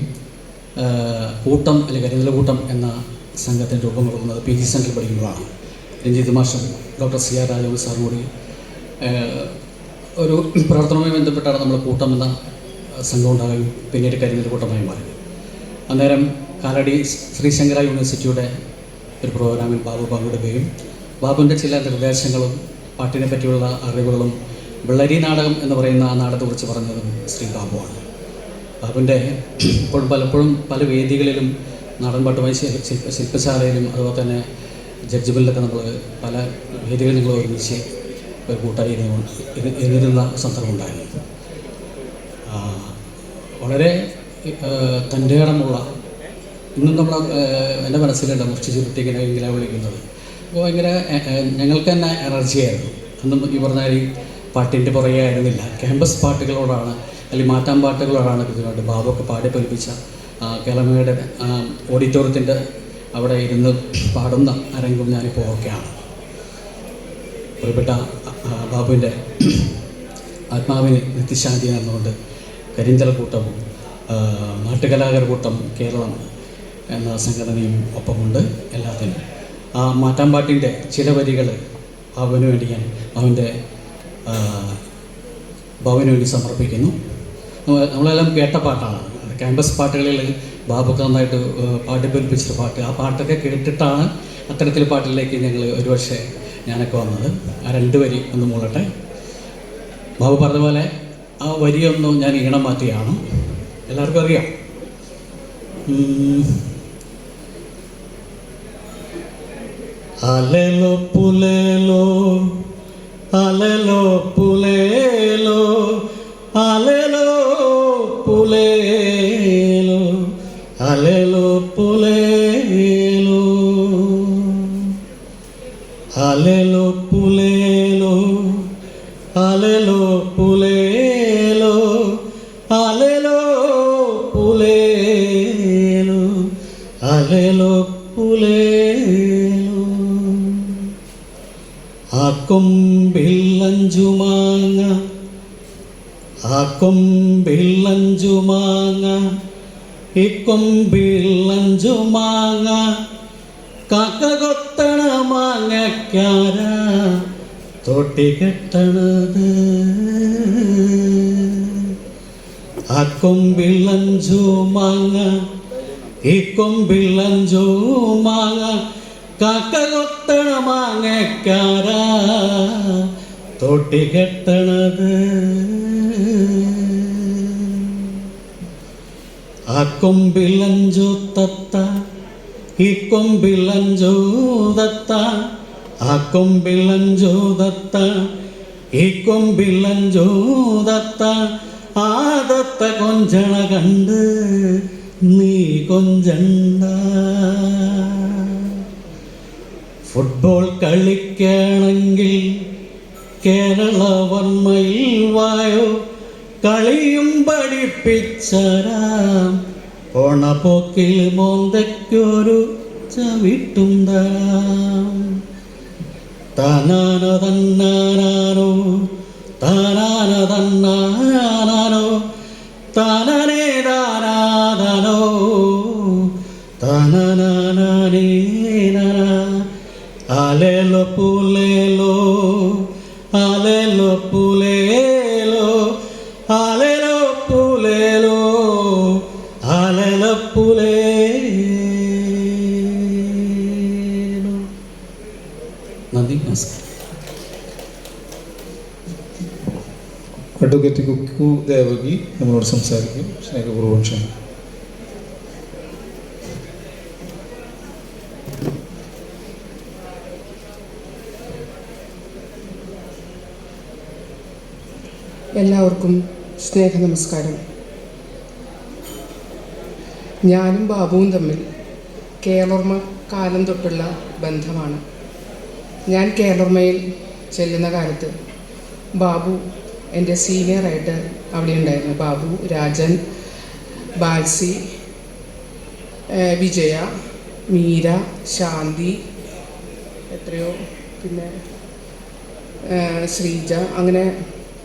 കൂട്ടം അല്ലെങ്കിൽ കരിന്തലക്കൂട്ടം എന്ന സംഘത്തിന് രൂപം കൊടുക്കുന്നത് PG സെൻറ്ററിൽ പഠിക്കുമ്പോഴാണ്. രഞ്ജിത് മാഷും ഡോക്ടർ CR രാജഗോപാൽ സാറും കൂടി ഒരു പ്രവർത്തനവുമായി ബന്ധപ്പെട്ടാണ് നമ്മൾ കൂട്ടം എന്ന സംഘം ഉണ്ടാകുകയും പിന്നീട് കരിന്തലക്കൂട്ടമായി മാറി. അന്നേരം കാലടി ശ്രീശങ്കര യൂണിവേഴ്സിറ്റിയുടെ ഒരു പ്രോഗ്രാമിൽ ബാബു പങ്കെടുക്കുകയും ബാബുവിൻ്റെ ചില നിർദ്ദേശങ്ങളും പാട്ടിനെ പറ്റിയുള്ള അറിവുകളും വെള്ളരി നാടകം എന്ന് പറയുന്ന ആ നാടകത്തെക്കുറിച്ച് പറഞ്ഞതും ശ്രീ ബാബുവാണ്. ബാബുവിൻ്റെ ഇപ്പോഴും പലപ്പോഴും പല വേദികളിലും നാടൻ പാട്ടുമായി ശില്പശാലയിലും അതുപോലെ തന്നെ ജഡ്ജ്മെൻറ്റിലൊക്കെ നമ്മൾ പല വേദികളിൽ നിങ്ങൾ ഒരുമിച്ച് ഒരു കൂട്ടായി ഇരുന്നിരുന്ന സന്ദർഭം ഉണ്ടായിരുന്നു. വളരെ തൻ്റെ ഇടമുള്ള ഇന്നും നമ്മൾ എൻ്റെ മനസ്സിലുണ്ട് മുഷ്ടി ചുരുട്ടി ഇങ്ങനെ വിളിക്കുന്നത്. അപ്പോൾ ഭയങ്കര ഞങ്ങൾക്ക് തന്നെ എനർജിയായിരുന്നു. അന്നും ഈ പറഞ്ഞ ഈ പാട്ടിൻ്റെ പുറകെ ആയിരുന്നില്ല, ക്യാമ്പസ് പാട്ടുകളോടാണ് അല്ലെങ്കിൽ മാറ്റാൻ പാട്ടുകളോടാണ് കൃത്യമായിട്ട് ബാബുവൊക്കെ പാടി പഠിപ്പിച്ച കേരളമയുടെ ഓഡിറ്റോറിയത്തിൻ്റെ അവിടെ ഇരുന്ന് പാടുന്ന അരങ്ങും ഞാനിപ്പോൾ ഓക്കെയാണ്. പ്രിയപ്പെട്ട ബാബുവിൻ്റെ ആത്മാവിന് നിത്യശാന്തി എന്നുകൊണ്ട് കരിന്തലക്കൂട്ടവും നാട്ടുകലാകാര കൂട്ടം കേരളം എന്ന സംഘടനയും ഒപ്പമുണ്ട് എല്ലാത്തിനും. ആ മാറ്റാമ്പാട്ടിൻ്റെ ചില വരികൾ ബാബുവിന് വേണ്ടി ഞാൻ ബാബുവിന് വേണ്ടി സമർപ്പിക്കുന്നു. നമ്മളെല്ലാം കേട്ട പാട്ടാണ്. ക്യാമ്പസ് പാട്ടുകളിൽ ബാബുക്ക് നന്നായിട്ട് പാടി പഠിപ്പിച്ചൊരു പാട്ട്. ആ പാട്ടൊക്കെ കേട്ടിട്ടാണ് അത്തരത്തിൽ പാട്ടിലേക്ക് ഞങ്ങൾ ഒരുപക്ഷെ ഞാനൊക്കെ വന്നത്. ആ 2 വരി ഒന്ന് മൂളട്ടെ. ബാബു പറഞ്ഞ പോലെ ആ വരിയൊന്നും ഞാൻ ഈണം മാറ്റിയാണ്. എല്ലാവർക്കും അറിയാം. അലലോ പുലേലോ അലലോ പുലേലോ അലലോ പുലേലോ അലലോ പുലേലോ അലലോ പുലേലോ അലലോ പുലേലോ അലലോ പുലേലോ അലലോ പുലേലോ ആ കൊമ്പിൽ 5 മാങ്ങ ആ കൊമ്പിൽ 5 മാങ്ങ ഈ കൊമ്പിൽ 5 മാങ്ങ കാക്ക കൊത്തണ മാങ്ങക്കാര തോട്ടി കെട്ടണത് ആ കൊമ്പിൽ 5 മാങ്ങ ഈ കൊമ്പിൽ 5 മാങ്ങ കാക്ക കൊത്തണ മാങ്ങക്കാര തോട്ടി കെട്ടണത് ആ കൊമ്പിലഞ്ചു തത്ത, ഈ കൊമ്പിലഞ്ചു തത്ത, ആ കൊമ്പിലഞ്ചു തത്ത, ഈ കൊമ്പിലഞ്ചു തത്ത, ആ തത്ത കൊഞ്ചണ കണ്ട് നീ കൊഞ്ചണ്ട. ഫുട്ബോൾ കളിക്കണമെങ്കിൽ കേരളവർമ്മയിൽ വായോ, കളിയും പഠിപ്പിച്ചരാം, ഓണപ്പോക്കിൽ മോന്തയ്ക്കൊരു ചവിട്ടും തരാം. താനാന തന്നാനോ, താനാന തന്നാനോ, താനേ താനാനോ, താനേ ആലേലോ പൂലേലോ, ആലേലോ പൂലേലോ, ആലേലോ പൂലേലോ, ആലേലോ പൂലേലോ. നന്ദി, നമസ്കാരം. അഡ്വക്കേറ്റ് കുക്കു ദേവകി നമ്മളോട് സംസാരിക്കും. സ്നേഹപൂർവ്വം ക്ഷണിക്കും. എല്ലാവർക്കും സ്നേഹ നമസ്കാരം. ഞാനും ബാബുവും തമ്മിൽ കേരളോർമ്മ കാലം തൊട്ടുള്ള ബന്ധമാണ്. ഞാൻ കേരളോർമ്മയിൽ ചെല്ലുന്ന കാലത്ത് ബാബു എൻ്റെ സീനിയറായിട്ട് അവിടെ ഉണ്ടായിരുന്നു. ബാബു, രാജൻ, ബാൽസി, വിജയ, മീര, ശാന്തി, എത്രയോ, പിന്നെ ശ്രീജ, അങ്ങനെ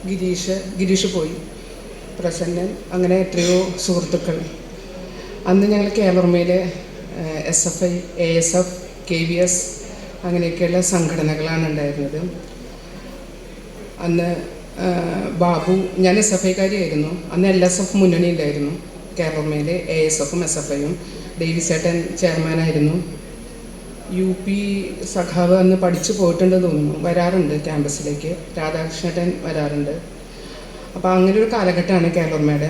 ഗിരീഷ് പോയി, പ്രസന്നൻ, അങ്ങനെ എത്രയോ സുഹൃത്തുക്കൾ. അന്ന് ഞങ്ങൾ കേരളോർമ്മയിലെ SFI, ASF, KVS അങ്ങനെയൊക്കെയുള്ള സംഘടനകളാണ് ഉണ്ടായിരുന്നത്. അന്ന് ബാബു, ഞാൻ SFIക്കാരിയായിരുന്നു. അന്ന് LSF മുന്നണി ഉണ്ടായിരുന്നു കേരളോർമ്മയിലെ. ASFും SFIയും. ഡേവിസേട്ടൻ ചെയർമാനായിരുന്നു. UP സഖാവ് അന്ന് പഠിച്ചു പോയിട്ടുണ്ടെന്ന് തോന്നുന്നു, വരാറുണ്ട് ക്യാമ്പസിലേക്ക്. രാധാകൃഷ്ണേട്ടൻ വരാറുണ്ട്. അപ്പോൾ അങ്ങനെ ഒരു കാലഘട്ടമാണ് കേരളോർമ്മയുടെ.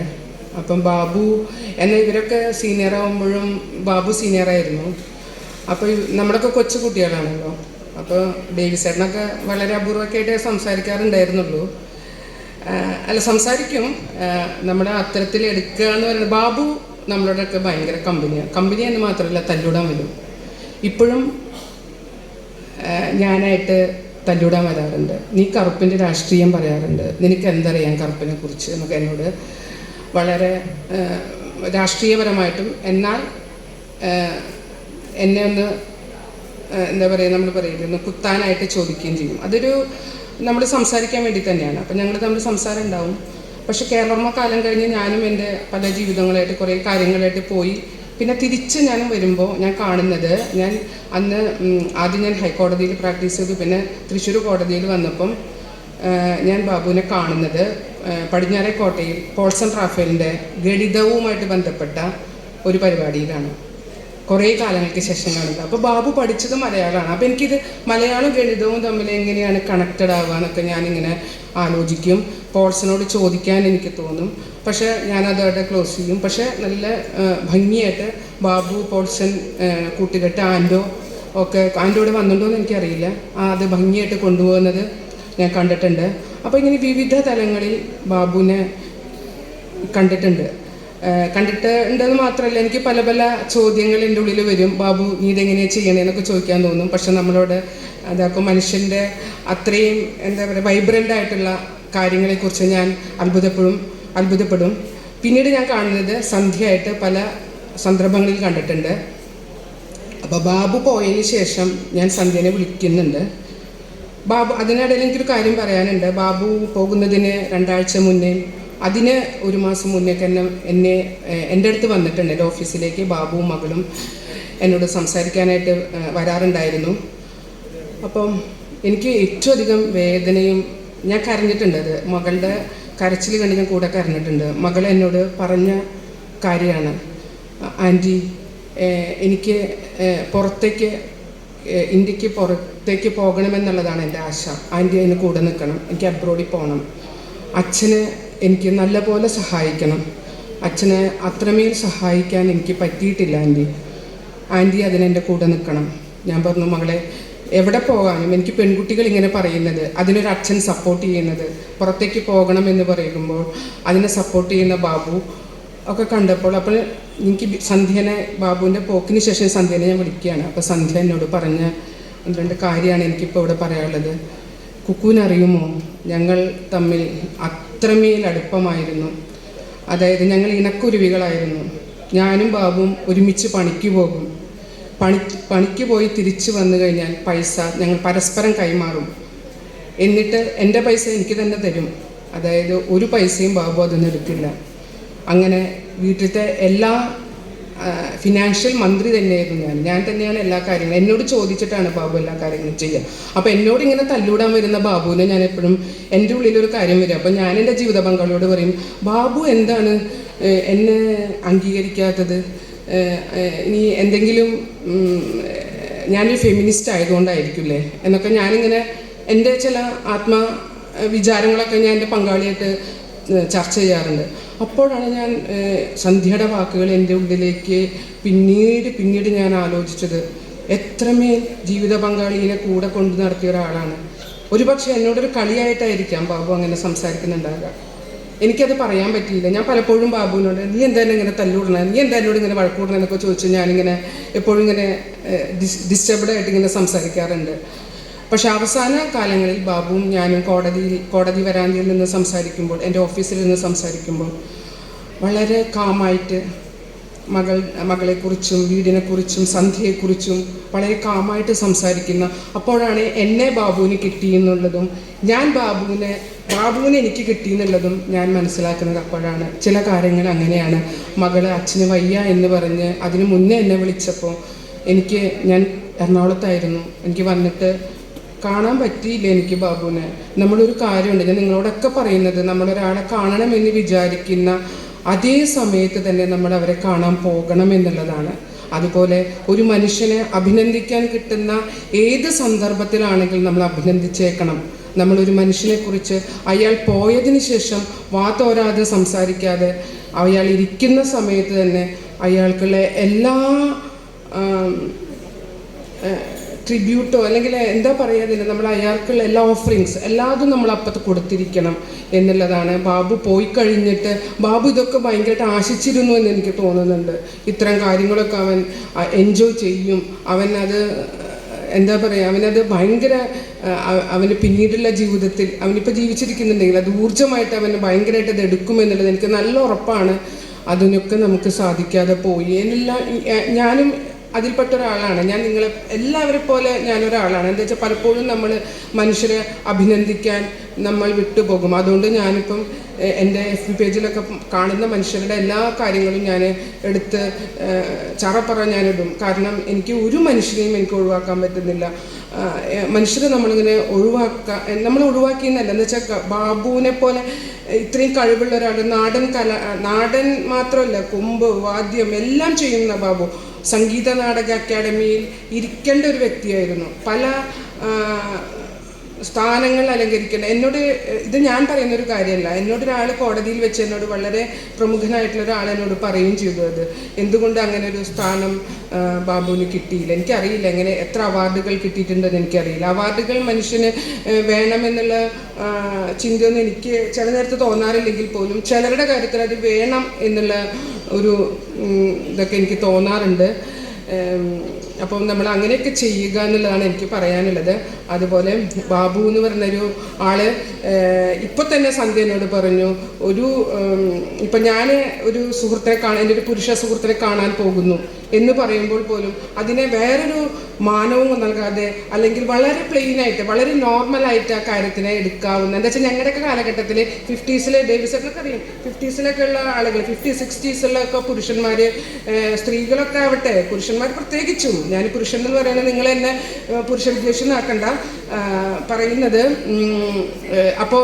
അപ്പം ബാബു എന്നാൽ ഇവരൊക്കെ സീനിയറാകുമ്പോഴും ബാബു സീനിയറായിരുന്നു. അപ്പോൾ നമ്മളൊക്കെ കൊച്ചു കുട്ടികളാണല്ലോ. അപ്പോൾ ഡേവിസേട്ടനൊക്കെ വളരെ അപൂർവമൊക്കെ ആയിട്ട് സംസാരിക്കാറുണ്ടായിരുന്നുള്ളൂ. അല്ല, സംസാരിക്കും. നമ്മുടെ അത്തരത്തിൽ എടുക്കുക എന്ന് പറയുന്നത് ബാബു നമ്മളോടൊക്കെ ഭയങ്കര കമ്പനി എന്ന് മാത്രമല്ല, തല്ലൂടാൻ വരും. ഇപ്പോഴും ഞാനായിട്ട് തല്ലൂടാൻ വരാറുണ്ട്. നീ കറുപ്പിൻ്റെ രാഷ്ട്രീയം പറയാറുണ്ട്, നിനക്ക് എന്തറിയാം കറുപ്പിനെ കുറിച്ച് എന്നൊക്കെ എന്നോട് വളരെ രാഷ്ട്രീയപരമായിട്ടും, എന്നാൽ എന്നെ ഒന്ന് എന്താ പറയുക, നമ്മൾ പറയുന്നത് കുത്താനായിട്ട് ചോദിക്കുകയും ചെയ്യും. അതൊരു നമ്മൾ സംസാരിക്കാൻ വേണ്ടി തന്നെയാണ്. അപ്പം ഞങ്ങൾ തമ്മിൽ സംസാരം ഉണ്ടാവും. പക്ഷെ കേരളോർമ്മ കാലം കഴിഞ്ഞ് ഞാനും എൻ്റെ പല ജീവിതങ്ങളായിട്ട് കുറേ കാര്യങ്ങളായിട്ട് പോയി. പിന്നെ തിരിച്ച് ഞാൻ വരുമ്പോൾ ഞാൻ കാണുന്നത്, ഞാൻ അന്ന് ആദ്യം ഞാൻ ഹൈക്കോടതിയിൽ പ്രാക്ടീസ് ചെയ്തു. പിന്നെ തൃശ്ശൂർ കോടതിയിൽ വന്നപ്പം ഞാൻ ബാബുവിനെ കാണുന്നത് പടിഞ്ഞാറേക്കോട്ടയിൽ പോൾസൺ റാഫേലിൻ്റെ ഗണിതവുമായിട്ട് ബന്ധപ്പെട്ട ഒരു പരിപാടിയിലാണ്. കുറേ കാലങ്ങൾക്ക് ശേഷം കാണുന്നത്. അപ്പോൾ ബാബു പഠിച്ചത് മലയാളമാണ്. അപ്പോൾ എനിക്കിത് മലയാളവും ഗണിതവും തമ്മിൽ എങ്ങനെയാണ് കണക്റ്റഡ് ആവുക എന്നൊക്കെ ഞാനിങ്ങനെ ആലോചിക്കും. പോൾസനോട് ചോദിക്കാൻ എനിക്ക് തോന്നും. പക്ഷേ ഞാനതോടെ ക്ലോസ് ചെയ്യും. പക്ഷേ നല്ല ഭംഗിയായിട്ട് ബാബു, പോൾസൺ, കൂട്ടുകെട്ട്, ആൻഡോ ഒക്കെ, ആൻഡോയുടെ വന്നിട്ടുണ്ടോ എന്ന് എനിക്കറിയില്ല, അത് ഭംഗിയായിട്ട് കൊണ്ടുപോകുന്നത് ഞാൻ കണ്ടിട്ടുണ്ട്. അപ്പോൾ ഇങ്ങനെ വിവിധ തലങ്ങളിൽ ബാബുവിനെ കണ്ടിട്ടുണ്ടെന്ന് മാത്രമല്ല, എനിക്ക് പല പല ചോദ്യങ്ങൾ എൻ്റെ ഉള്ളിൽ വരും. ബാബു, നീ ഇതെങ്ങനെയാണ് ചെയ്യണേന്നൊക്കെ ചോദിക്കാൻ തോന്നും. പക്ഷെ നമ്മളോട് അതൊക്കെ മനുഷ്യൻ്റെ അത്രയും എന്താ പറയുക വൈബ്രൻ്റ് ആയിട്ടുള്ള കാര്യങ്ങളെക്കുറിച്ച് ഞാൻ അത്ഭുതപ്പെടും. പിന്നീട് ഞാൻ കാണുന്നത് സന്ധ്യയായിട്ട് പല സന്ദർഭങ്ങളിൽ കണ്ടിട്ടുണ്ട്. അപ്പോൾ ബാബു പോയതിന് ശേഷം ഞാൻ സന്ധ്യനെ വിളിക്കുന്നുണ്ട്. ബാബു, അതിനിടയിൽ എനിക്കൊരു കാര്യം പറയാനുണ്ട്. ബാബു പോകുന്നതിന് 2 ആഴ്ച മുന്നേ, അതിന് 1 മാസം മുന്നേ എൻ്റെ അടുത്ത് വന്നിട്ടുണ്ട്. എൻ്റെ ഓഫീസിലേക്ക് ബാബുവും മകളും എന്നോട് സംസാരിക്കാനായിട്ട് വരാറുണ്ടായിരുന്നു. അപ്പം എനിക്ക് ഏറ്റവും അധികം വേദനയും, ഞാൻ കരഞ്ഞിട്ടുണ്ട്. അത് മകളുടെ കരച്ചിൽ കണ്ട് ഞാൻ കൂടെ കരഞ്ഞിട്ടുണ്ട്. മകൾ എന്നോട് പറഞ്ഞ കാര്യമാണ്, ആൻറ്റി എനിക്ക് ഇന്ത്യക്ക് പുറത്തേക്ക് പോകണമെന്നുള്ളതാണ് എൻ്റെ ആശ. ആൻറ്റി അതിന് കൂടെ നിൽക്കണം, എനിക്ക് അബ്രോഡിൽ പോകണം, അച്ഛന് എനിക്ക് നല്ലപോലെ സഹായിക്കണം, അച്ഛനെ അത്രമേൽ സഹായിക്കാൻ എനിക്ക് പറ്റിയിട്ടില്ല ആൻറ്റി അതിനെൻ്റെ കൂടെ നിൽക്കണം. ഞാൻ പറഞ്ഞു, മകളെ എവിടെ പോകാനും എനിക്ക് പെൺകുട്ടികൾ ഇങ്ങനെ പറയുന്നത്, അതിനൊരു അച്ഛൻ സപ്പോർട്ട് ചെയ്യുന്നത്, പുറത്തേക്ക് പോകണം എന്ന് പറയുമ്പോൾ അതിനെ സപ്പോർട്ട് ചെയ്യുന്ന ബാബു ഒക്കെ കണ്ടപ്പോൾ, അപ്പോൾ എനിക്ക് സന്ധ്യനെ, ബാബുവിൻ്റെ പോക്കിന് ശേഷം സന്ധ്യനെ ഞാൻ വിളിക്കുകയാണ്. അപ്പോൾ സന്ധ്യ എന്നോട് പറഞ്ഞ 2 കാര്യമാണ് എനിക്കിപ്പോൾ ഇവിടെ പറയാനുള്ളത്. കുക്കൂനറിയുമോ, ഞങ്ങൾ തമ്മിൽ അത്രമേൽ അടുപ്പമായിരുന്നു. അതായത് ഞങ്ങൾ ഇണക്കുരുവികളായിരുന്നു. ഞാനും ബാബുവും ഒരുമിച്ച് പണിക്ക് പോകും. പണിക്ക് പോയി തിരിച്ചു വന്നു കഴിഞ്ഞാൽ പൈസ ഞങ്ങൾ പരസ്പരം കൈമാറും. എന്നിട്ട് എൻ്റെ പൈസ എനിക്ക് തന്നെ തരും. അതായത് ഒരു പൈസയും ബാബു അതൊന്നും എടുക്കില്ല. അങ്ങനെ വീട്ടിലത്തെ എല്ലാ ഫിനാൻഷ്യൽ മന്ത്രി തന്നെയായിരുന്നു ഞാൻ തന്നെയാണ് എല്ലാ കാര്യങ്ങളും. എന്നോട് ചോദിച്ചിട്ടാണ് ബാബു എല്ലാ കാര്യങ്ങളും ചെയ്യുക. അപ്പോൾ എന്നോട് ഇങ്ങനെ തല്ലൂടാൻ വരുന്ന ബാബുവിനെ ഞാൻ എപ്പോഴും എൻ്റെ ഉള്ളിലൊരു കാര്യം വരും. അപ്പോൾ ഞാൻ എൻ്റെ ജീവിത പങ്കാളിയോട് പറയും, ബാബു എന്താണ് എന്നെ അംഗീകരിക്കാത്തത്? ഇനി എന്തെങ്കിലും ഞാനൊരു ഫെമിനിസ്റ്റ് ആയതുകൊണ്ടായിരിക്കില്ലേ എന്നൊക്കെ ഞാനിങ്ങനെ എൻ്റെ ചില വിചാരങ്ങളൊക്കെ ഞാൻ എൻ്റെ പങ്കാളിയായിട്ട് ചർച്ച ചെയ്യാറുണ്ട്. അപ്പോഴാണ് ഞാൻ സന്ധ്യയുടെ വാക്കുകൾ എൻ്റെ ഉള്ളിലേക്ക് പിന്നീട് ഞാൻ ആലോചിച്ചത്, എത്രമേൽ ജീവിത പങ്കാളിയെ കൂടെ കൊണ്ടു നടത്തിയ ഒരാളാണ്. ഒരുപക്ഷെ എന്നോടൊരു കളിയായിട്ടായിരിക്കാം ബാബു അങ്ങനെ സംസാരിക്കുന്നുണ്ടാകുക. എനിക്കത് പറയാൻ പറ്റിയില്ല. ഞാൻ പലപ്പോഴും ബാബുവിനോട്, നീ എന്തായാലും ഇങ്ങനെ തല്ലൂടണേ, നീ എന്തായാലും ഇങ്ങനെ വഴക്കൂടണേ എന്നൊക്കെ ചോദിച്ച് ഞാനിങ്ങനെ എപ്പോഴും ഇങ്ങനെ ഡിസ്റ്റർബ്ഡായിട്ട് ഇങ്ങനെ സംസാരിക്കാറുണ്ട്. പക്ഷെ അവസാന കാലങ്ങളിൽ ബാബുവും ഞാനും കോടതി വരാന്തയിൽ നിന്ന് സംസാരിക്കുമ്പോൾ, എൻ്റെ ഓഫീസിൽ നിന്ന് സംസാരിക്കുമ്പോൾ വളരെ കാമായിട്ട് മകളെക്കുറിച്ചും വീടിനെക്കുറിച്ചും സന്ധ്യയെക്കുറിച്ചും വളരെ കാമായിട്ട് സംസാരിക്കുന്ന, അപ്പോഴാണ് എന്നെ ബാബുവിന് കിട്ടിയെന്നുള്ളതും ഞാൻ ബാബുവിനെ എനിക്ക് കിട്ടിയെന്നുള്ളതും ഞാൻ മനസ്സിലാക്കുന്നത് അപ്പോഴാണ്. ചില കാര്യങ്ങൾ അങ്ങനെയാണ്. മകള് അച്ഛന് വയ്യ എന്ന് പറഞ്ഞ് അതിന് മുന്നേ എന്നെ വിളിച്ചപ്പോൾ ഞാൻ എറണാകുളത്തായിരുന്നു. എനിക്ക് വന്നിട്ട് കാണാൻ പറ്റിയില്ല എനിക്ക് ബാബുവിനെ. നമ്മളൊരു കാര്യമുണ്ട്, ഞാൻ നിങ്ങളോടൊക്കെ പറയുന്നത്, നമ്മളൊരാളെ കാണണമെന്ന് വിചാരിക്കുന്ന അതേ സമയത്ത് തന്നെ നമ്മൾ അവരെ കാണാൻ പോകണം എന്നുള്ളതാണ്. അതുപോലെ ഒരു മനുഷ്യനെ അഭിനന്ദിക്കാൻ കിട്ടുന്ന ഏത് സന്ദർഭത്തിലാണെങ്കിലും നമ്മൾ അഭിനന്ദിച്ചേക്കണം. നമ്മളൊരു മനുഷ്യനെക്കുറിച്ച് അയാൾ പോയതിന് ശേഷം വാതോരാതെ സംസാരിക്കാതെ അയാൾ ഇരിക്കുന്ന സമയത്ത് തന്നെ അയാൾക്കുള്ള എല്ലാ ട്രിബ്യൂട്ടോ അല്ലെങ്കിൽ എന്താ പറയുക, നമ്മൾ അയാൾക്കുള്ള എല്ലാ ഓഫറിങ്സ് എല്ലാതും നമ്മൾ അപ്പത്ത് കൊടുത്തിരിക്കണം എന്നുള്ളതാണ്. ബാബു പോയി കഴിഞ്ഞിട്ട് ബാബു ഇതൊക്കെ ഭയങ്കരമായിട്ട് ആശിച്ചിരുന്നു എന്ന് എനിക്ക് തോന്നുന്നുണ്ട്. ഇത്തരം കാര്യങ്ങളൊക്കെ അവൻ എൻജോയ് ചെയ്യും. അവനത് എന്താ പറയുക, അവനത് ഭയങ്കര അവന് പിന്നീടുള്ള ജീവിതത്തിൽ അവനിപ്പോൾ ജീവിച്ചിരിക്കുന്നുണ്ടെങ്കിൽ അത് ഊർജ്ജമായിട്ട് അവന് ഭയങ്കരമായിട്ട് അത് എടുക്കുമെന്നുള്ളത് എനിക്ക് നല്ല ഉറപ്പാണ്. അതിനൊക്കെ നമുക്ക് സാധിക്കാതെ പോയി എന്നെല്ലാം ഞാനും അതിൽപ്പെട്ട ഒരാളാണ്. ഞാൻ നിങ്ങളെ എല്ലാവരെ പോലെ ഞാനൊരാളാണ്. എന്താ വെച്ചാൽ പലപ്പോഴും നമ്മൾ മനുഷ്യരെ അഭിനന്ദിക്കാൻ നമ്മൾ വിട്ടുപോകും. അതുകൊണ്ട് ഞാനിപ്പം എൻ്റെ FB പേജിലൊക്കെ കാണുന്ന മനുഷ്യരുടെ എല്ലാ കാര്യങ്ങളും ഞാൻ എടുത്ത് ചറപ്പറ ഞാനിടും. കാരണം എനിക്ക് ഒരു മനുഷ്യനെയും എനിക്ക് ഒഴിവാക്കാൻ പറ്റുന്നില്ല. മനുഷ്യരെ നമ്മളിങ്ങനെ നമ്മൾ ഒഴിവാക്കിയെന്നല്ല, എന്ന് വെച്ചാൽ ബാബുവിനെ പോലെ ഇത്രയും കഴിവുള്ള ഒരാൾ, നാടൻ മാത്രമല്ല, കൊമ്പ് വാദ്യം എല്ലാം ചെയ്യുന്ന ബാബു സംഗീത നാടക അക്കാദമിയിൽ ഇരിക്കേണ്ട ഒരു വ്യക്തിയായിരുന്നു. പല സ്ഥാനങ്ങൾ അലങ്കരിക്കേണ്ട. ഇത് ഞാൻ പറയുന്നൊരു കാര്യമല്ല. എന്നോടൊരാൾ കോടതിയിൽ വെച്ച് എന്നോട് വളരെ പ്രമുഖനായിട്ടുള്ള ഒരാൾ എന്നോട് പറയുകയും ചെയ്തു, അത് എന്തുകൊണ്ട് അങ്ങനെ ഒരു സ്ഥാനം ബാബുവിന് കിട്ടിയില്ല. എനിക്കറിയില്ല എങ്ങനെ എത്ര അവാർഡുകൾ കിട്ടിയിട്ടുണ്ടെന്ന് എനിക്കറിയില്ല. അവാർഡുകൾ മനുഷ്യന് വേണമെന്നുള്ള ചിന്തയൊന്നും എനിക്ക് ചില നേരത്ത് തോന്നാറില്ലെങ്കിൽ പോലും ചിലരുടെ കാര്യത്തിൽ അത് വേണം എന്നുള്ള ഒരു ഇതൊക്കെ എനിക്ക് തോന്നാറുണ്ട്. അപ്പം നമ്മൾ അങ്ങനെയൊക്കെ ചെയ്യുക എന്നുള്ളതാണ് എനിക്ക് പറയാനുള്ളത്. അതുപോലെ ബാബു എന്ന് പറഞ്ഞൊരു ആള് ഇപ്പോൾ തന്നെ സന്ധ്യ എന്നോട് പറഞ്ഞു, ഇപ്പം ഞാൻ ഒരു സുഹൃത്തിനെ എൻ്റെ ഒരു പുരുഷ സുഹൃത്തിനെ കാണാൻ പോകുന്നു എന്ന് പറയുമ്പോൾ പോലും അതിനെ വേറൊരു മാനവും നൽകാതെ അല്ലെങ്കിൽ വളരെ പ്ലെയിനായിട്ട് വളരെ നോർമലായിട്ട് ആ കാര്യത്തിനെ എടുക്കാവുന്ന, എന്താ വെച്ചാൽ ഞങ്ങളുടെയൊക്കെ കാലഘട്ടത്തിൽ 50s ഡേവിസൊക്കെ അറിയും, 50s ഉള്ള ആളുകൾ 50s 60s പുരുഷന്മാർ, സ്ത്രീകളൊക്കെ ആവട്ടെ, പുരുഷന്മാർ പ്രത്യേകിച്ചും, ഞാൻ പുരുഷൻ എന്ന് പറയുന്നത് നിങ്ങൾ എന്നെ പുരുഷ വിദ്വേഷനാക്കണ്ട പറയുന്നത്. അപ്പോൾ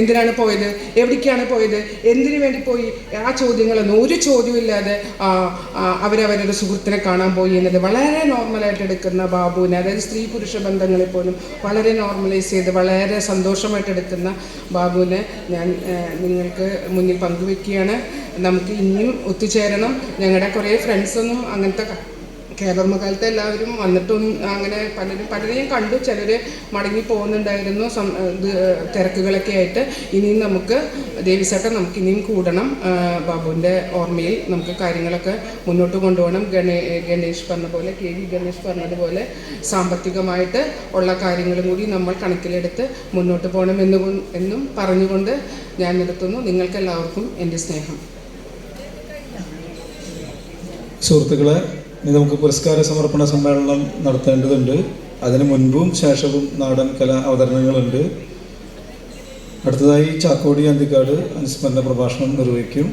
എന്തിനാണ് പോയത്, എവിടേക്കാണ് പോയത്, എന്തിനു വേണ്ടി പോയി, ആ ചോദ്യങ്ങളൊന്നും ഒരു ചോദ്യമില്ലാതെ അവരവരുടെ സുഹൃത്തിനെ കാണാൻ പോയി എന്നത് വളരെ നോർമലായിട്ട് എടുക്കുന്ന ബാബുവിനെ, അതായത് സ്ത്രീ പുരുഷ ബന്ധങ്ങളെ പോലും വളരെ നോർമലൈസ് ചെയ്ത് വളരെ സന്തോഷമായിട്ട് എടുക്കുന്ന ബാബുവിനെ ഞാൻ നിങ്ങൾക്ക് മുന്നിൽ പങ്കുവെക്കുകയാണ്. നമുക്ക് ഇനിയും ഒത്തുചേരണം. ഞങ്ങളുടെ കുറേ ഫ്രണ്ട്സൊന്നും അങ്ങനത്തെ കേരളകാലത്ത് എല്ലാവരും വന്നിട്ടൊന്നും അങ്ങനെ പലരെയും കണ്ടു. ചിലർ മടങ്ങി പോകുന്നുണ്ടായിരുന്നു തിരക്കുകളൊക്കെ ആയിട്ട്. ഇനിയും നമുക്ക് ദേവിസേട്ടൻ നമുക്ക് ഇനിയും കൂടണം. ബാബുവിൻ്റെ ഓർമ്മയിൽ നമുക്ക് കാര്യങ്ങളൊക്കെ മുന്നോട്ട് കൊണ്ടുപോകണം. ഗണേഷ് പറഞ്ഞ പോലെ KV ഗണേഷ് പറഞ്ഞതുപോലെ സാമ്പത്തികമായിട്ട് ഉള്ള കാര്യങ്ങളും കൂടി നമ്മൾ കണക്കിലെടുത്ത് മുന്നോട്ട് പോകണം എന്നും പറഞ്ഞുകൊണ്ട് ഞാൻ നിർത്തുന്നു. നിങ്ങൾക്കെല്ലാവർക്കും എൻ്റെ സ്നേഹം. സുഹൃത്തുക്കളെ, ഇനി നമുക്ക് പുരസ്കാര സമർപ്പണ സമ്മേളനം നടത്തേണ്ടതുണ്ട്. അതിന് മുൻപും ശേഷവും നാടൻ കലാ അവതരണങ്ങളുണ്ട്. അടുത്തതായി ചാക്കോടി അന്തിക്കാട് അനുസ്മരണ പ്രഭാഷണം നിർവഹിക്കും.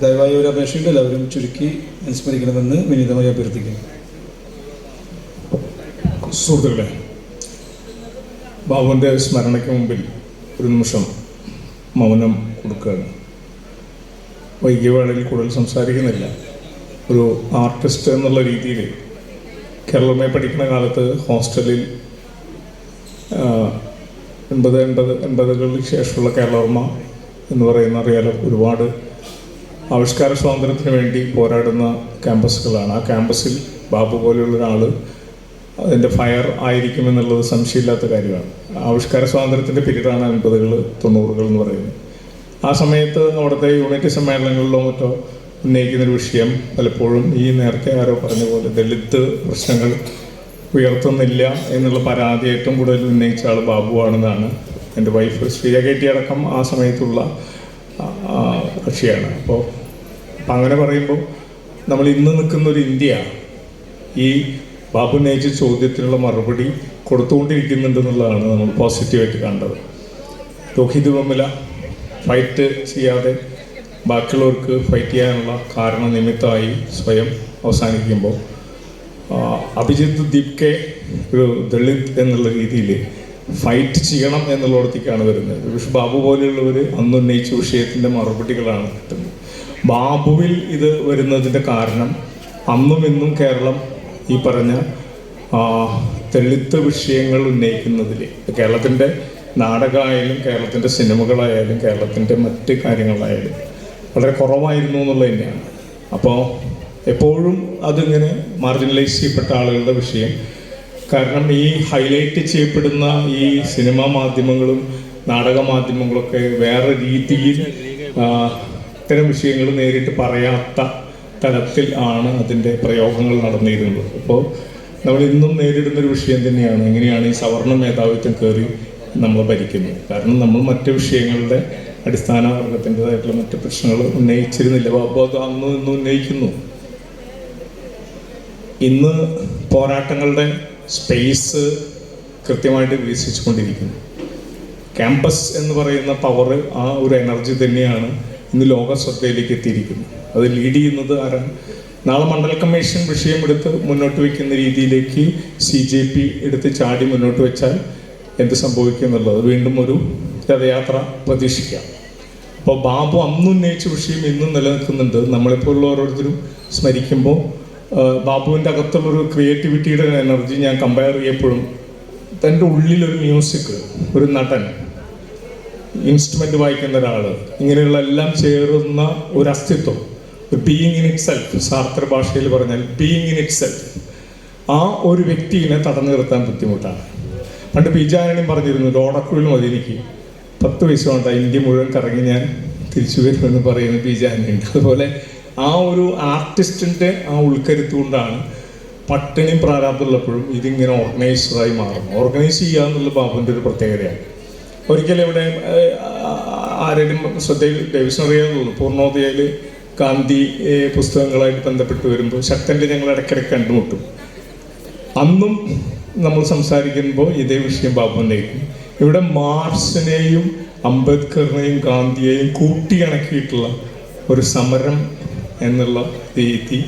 ദയവായി ഒരു അപേക്ഷയുണ്ട്, എല്ലാവരും ചുരുക്കി അനുസ്മരിക്കണമെന്ന് വിനീതമായി അഭ്യർത്ഥിക്കുന്നു. സുഹൃത്തുക്കളെ, ബാബുവിൻ്റെ സ്മരണയ്ക്ക് മുമ്പിൽ ഒരു നിമിഷം മൗനം കൊടുക്കുകയാണ്. വൈകിയ വേളയിൽ കൂടുതൽ സംസാരിക്കുന്നില്ല. ഒരു ആർട്ടിസ്റ്റ് എന്നുള്ള രീതിയിൽ കേരളമേ പഠിക്കുന്ന കാലത്ത് ഹോസ്റ്റലിൽ 80-കളിൽ ശേഷമുള്ള കേരളോർമ്മ എന്ന് പറയുന്ന അറിയാലോ, ഒരുപാട് ആവിഷ്കാര സ്വാതന്ത്ര്യത്തിന് വേണ്ടി പോരാടുന്ന ക്യാമ്പസുകളാണ്. ആ ക്യാമ്പസിൽ ബാബു പോലെയുള്ള ഒരാൾ അതിൻ്റെ ഫയർ ആയിരിക്കുമെന്നുള്ളത് സംശയമില്ലാത്ത കാര്യമാണ്. ആവിഷ്കാര സ്വാതന്ത്ര്യത്തിൻ്റെ പീരീഡാണ് 80-കൾ 90-കൾ എന്ന് പറയുന്നത്. ആ സമയത്ത് അവിടുത്തെ യൂണിറ്റ് സമ്മേളനങ്ങളിലോ മറ്റോ ഉന്നയിക്കുന്നൊരു വിഷയം പലപ്പോഴും ഈ നേരത്തെ ആരോ പറഞ്ഞ പോലെ ദളിത് പ്രശ്നങ്ങൾ ഉയർത്തുന്നില്ല എന്നുള്ള പരാതി ഏറ്റവും കൂടുതൽ ഉന്നയിച്ച ആൾ ബാബുവാണെന്നാണ് എൻ്റെ വൈഫ് ശ്രീജ KT അടക്കം ആ സമയത്തുള്ള കക്ഷിയാണ്. അപ്പോൾ അങ്ങനെ പറയുമ്പോൾ നമ്മൾ ഇന്ന് നിൽക്കുന്നൊരു ഇന്ത്യ ഈ ബാബു ഉന്നയിച്ച ചോദ്യത്തിനുള്ള മറുപടി കൊടുത്തുകൊണ്ടിരിക്കുന്നുണ്ടെന്നുള്ളതാണ് നമ്മൾ പോസിറ്റീവായിട്ട് കണ്ടത്. രോഹിത് വെമുല ഫൈറ്റ് ചെയ്യാതെ ബാക്കിയുള്ളവർക്ക് ഫൈറ്റ് ചെയ്യാനുള്ള കാരണനിമിത്തമായി സ്വയം അവസാനിക്കുമ്പോൾ അഭിജിത്ത് ദീപ്കെ ഒരു ദളിത് എന്നുള്ള രീതിയിൽ ഫൈറ്റ് ചെയ്യണം എന്നുള്ളിടത്തേക്കാണ് വരുന്നത്. പക്ഷെ ബാബു പോലെയുള്ളവർ അന്ന് ഉന്നയിച്ച വിഷയത്തിൻ്റെ മറുപടികളാണ് കിട്ടുന്നത്. ബാബുവിൽ ഇത് വരുന്നതിൻ്റെ കാരണം അന്നും ഇന്നും കേരളം ഈ പറഞ്ഞ ദളിത് വിഷയങ്ങൾ ഉന്നയിക്കുന്നതിൽ കേരളത്തിൻ്റെ നാടകമായാലും കേരളത്തിൻ്റെ സിനിമകളായാലും കേരളത്തിൻ്റെ മറ്റ് കാര്യങ്ങളായാലും വളരെ കുറവായിരുന്നു എന്നുള്ളത് തന്നെയാണ്. അപ്പോൾ എപ്പോഴും അതിങ്ങനെ മാർജിനലൈസ് ചെയ്യപ്പെട്ട ആളുകളുടെ വിഷയം. കാരണം ഈ ഹൈലൈറ്റ് ചെയ്യപ്പെടുന്ന ഈ സിനിമാ മാധ്യമങ്ങളും നാടക മാധ്യമങ്ങളൊക്കെ വേറെ രീതിയിൽ ഇത്തരം വിഷയങ്ങൾ നേരിട്ട് പറയാത്ത തലത്തിൽ ആണ് അതിൻ്റെ പ്രയോഗങ്ങൾ നടന്നിരുന്നത്. അപ്പോൾ നമ്മൾ ഇന്നും നേരിടുന്നൊരു വിഷയം തന്നെയാണ്, എങ്ങനെയാണ് ഈ സവർണ്ണ മേധാവിത്വം കയറി നമ്മൾ ഭരിക്കുന്നത്. കാരണം നമ്മൾ മറ്റ് വിഷയങ്ങളുടെ അടിസ്ഥാന വർഗത്തിൻ്റെതായിട്ടുള്ള മറ്റ് പ്രശ്നങ്ങൾ ഉന്നയിച്ചിരുന്നില്ല. ബാബു അത് അന്നും ഇന്നും ഉന്നയിക്കുന്നു. ഇന്ന് പോരാട്ടങ്ങളുടെ സ്പേസ് കൃത്യമായിട്ട് വികസിച്ചുകൊണ്ടിരിക്കുന്നു. ക്യാമ്പസ് എന്ന് പറയുന്ന പവർ, ആ ഒരു എനർജി തന്നെയാണ് ഇന്ന് ലോക ശ്രദ്ധയിലേക്ക് എത്തിയിരിക്കുന്നത്. അത് ലീഡ് ചെയ്യുന്നത് ആരാണ്? നാളെ മണ്ഡല കമ്മീഷൻ വിഷയം എടുത്ത് മുന്നോട്ട് വയ്ക്കുന്ന രീതിയിലേക്ക് CJP എടുത്ത് ചാടി മുന്നോട്ട് വെച്ചാൽ എന്ത് സംഭവിക്കും എന്നുള്ളത് വീണ്ടും ഒരു രഥയാത്ര പ്രതീക്ഷിക്കാം. അപ്പോൾ ബാബു അന്ന് ഉന്നയിച്ച വിഷയം ഇന്നും നിലനിൽക്കുന്നുണ്ട്. നമ്മളിപ്പോൾ ഓരോരുത്തരും സ്മരിക്കുമ്പോൾ ബാബുവിൻ്റെ അകത്തുള്ളൊരു ക്രിയേറ്റിവിറ്റിയുടെ എനർജി ഞാൻ കമ്പയർ ചെയ്യപ്പോഴും തൻ്റെ ഉള്ളിലൊരു മ്യൂസിക്, ഒരു നടൻ, ഇൻസ്ട്രുമെൻ്റ് വായിക്കുന്ന ഒരാൾ, ഇങ്ങനെയുള്ള എല്ലാം ചേരുന്ന ഒരു അസ്തിത്വം, ഒരു ബീയിങ് ഇൻ ഇറ്റ് സെൽഫ്, സാർത്ര ഭാഷയിൽ പറഞ്ഞാൽ ബീയിങ് ഇൻ ഇറ്റ് സെൽഫ്, ആ ഒരു വ്യക്തിയെ തടഞ്ഞു നിർത്താൻ ബുദ്ധിമുട്ടാണ്. പണ്ട് PJ ആന്റണി പറഞ്ഞിരുന്നു, ലോടക്കുഴിൽ മതി എനിക്ക് 10 വയസ്സ് വേണ്ട, ഇന്ത്യ മുഴുവൻ കറങ്ങി ഞാൻ തിരിച്ചു വരുമെന്ന് പറയുന്ന PJ ആന്റണി. അതുപോലെ ആ ഒരു ആർട്ടിസ്റ്റിൻ്റെ ആ ഉൾക്കരുത്ത് കൊണ്ടാണ് പട്ടിണിയും പ്രാരാബ്ദമുള്ളപ്പോഴും ഇതിങ്ങനെ ഓർഗനൈസ്ഡായി മാറും. ഓർഗനൈസ് ചെയ്യുക എന്നുള്ള ബാബുവിൻ്റെ ഒരു പ്രത്യേകതയാണ്. ഒരിക്കലും ഇവിടെ ആരെങ്കിലും ശ്രദ്ധയിൽ ഡേവിസിന് അറിയാമെന്ന് തോന്നുന്നു, പൂർണ്ണോദയയിൽ ഗാന്ധി പുസ്തകങ്ങളായിട്ട് ബന്ധപ്പെട്ട് വരുമ്പോൾ ശക്തൻ്റെ ഞങ്ങൾ ഇടയ്ക്കിടയ്ക്ക് കണ്ടുമുട്ടും. അന്നും നമ്മൾ സംസാരിക്കുമ്പോൾ ഇതേ വിഷയം ബാബു ഉന്നയിക്കും. ഇവിടെ മാർക്സിനെയും അംബേദ്കറിനെയും ഗാന്ധിയെയും കൂട്ടിയിണക്കിയിട്ടുള്ള ഒരു സമരം എന്നുള്ള രീതി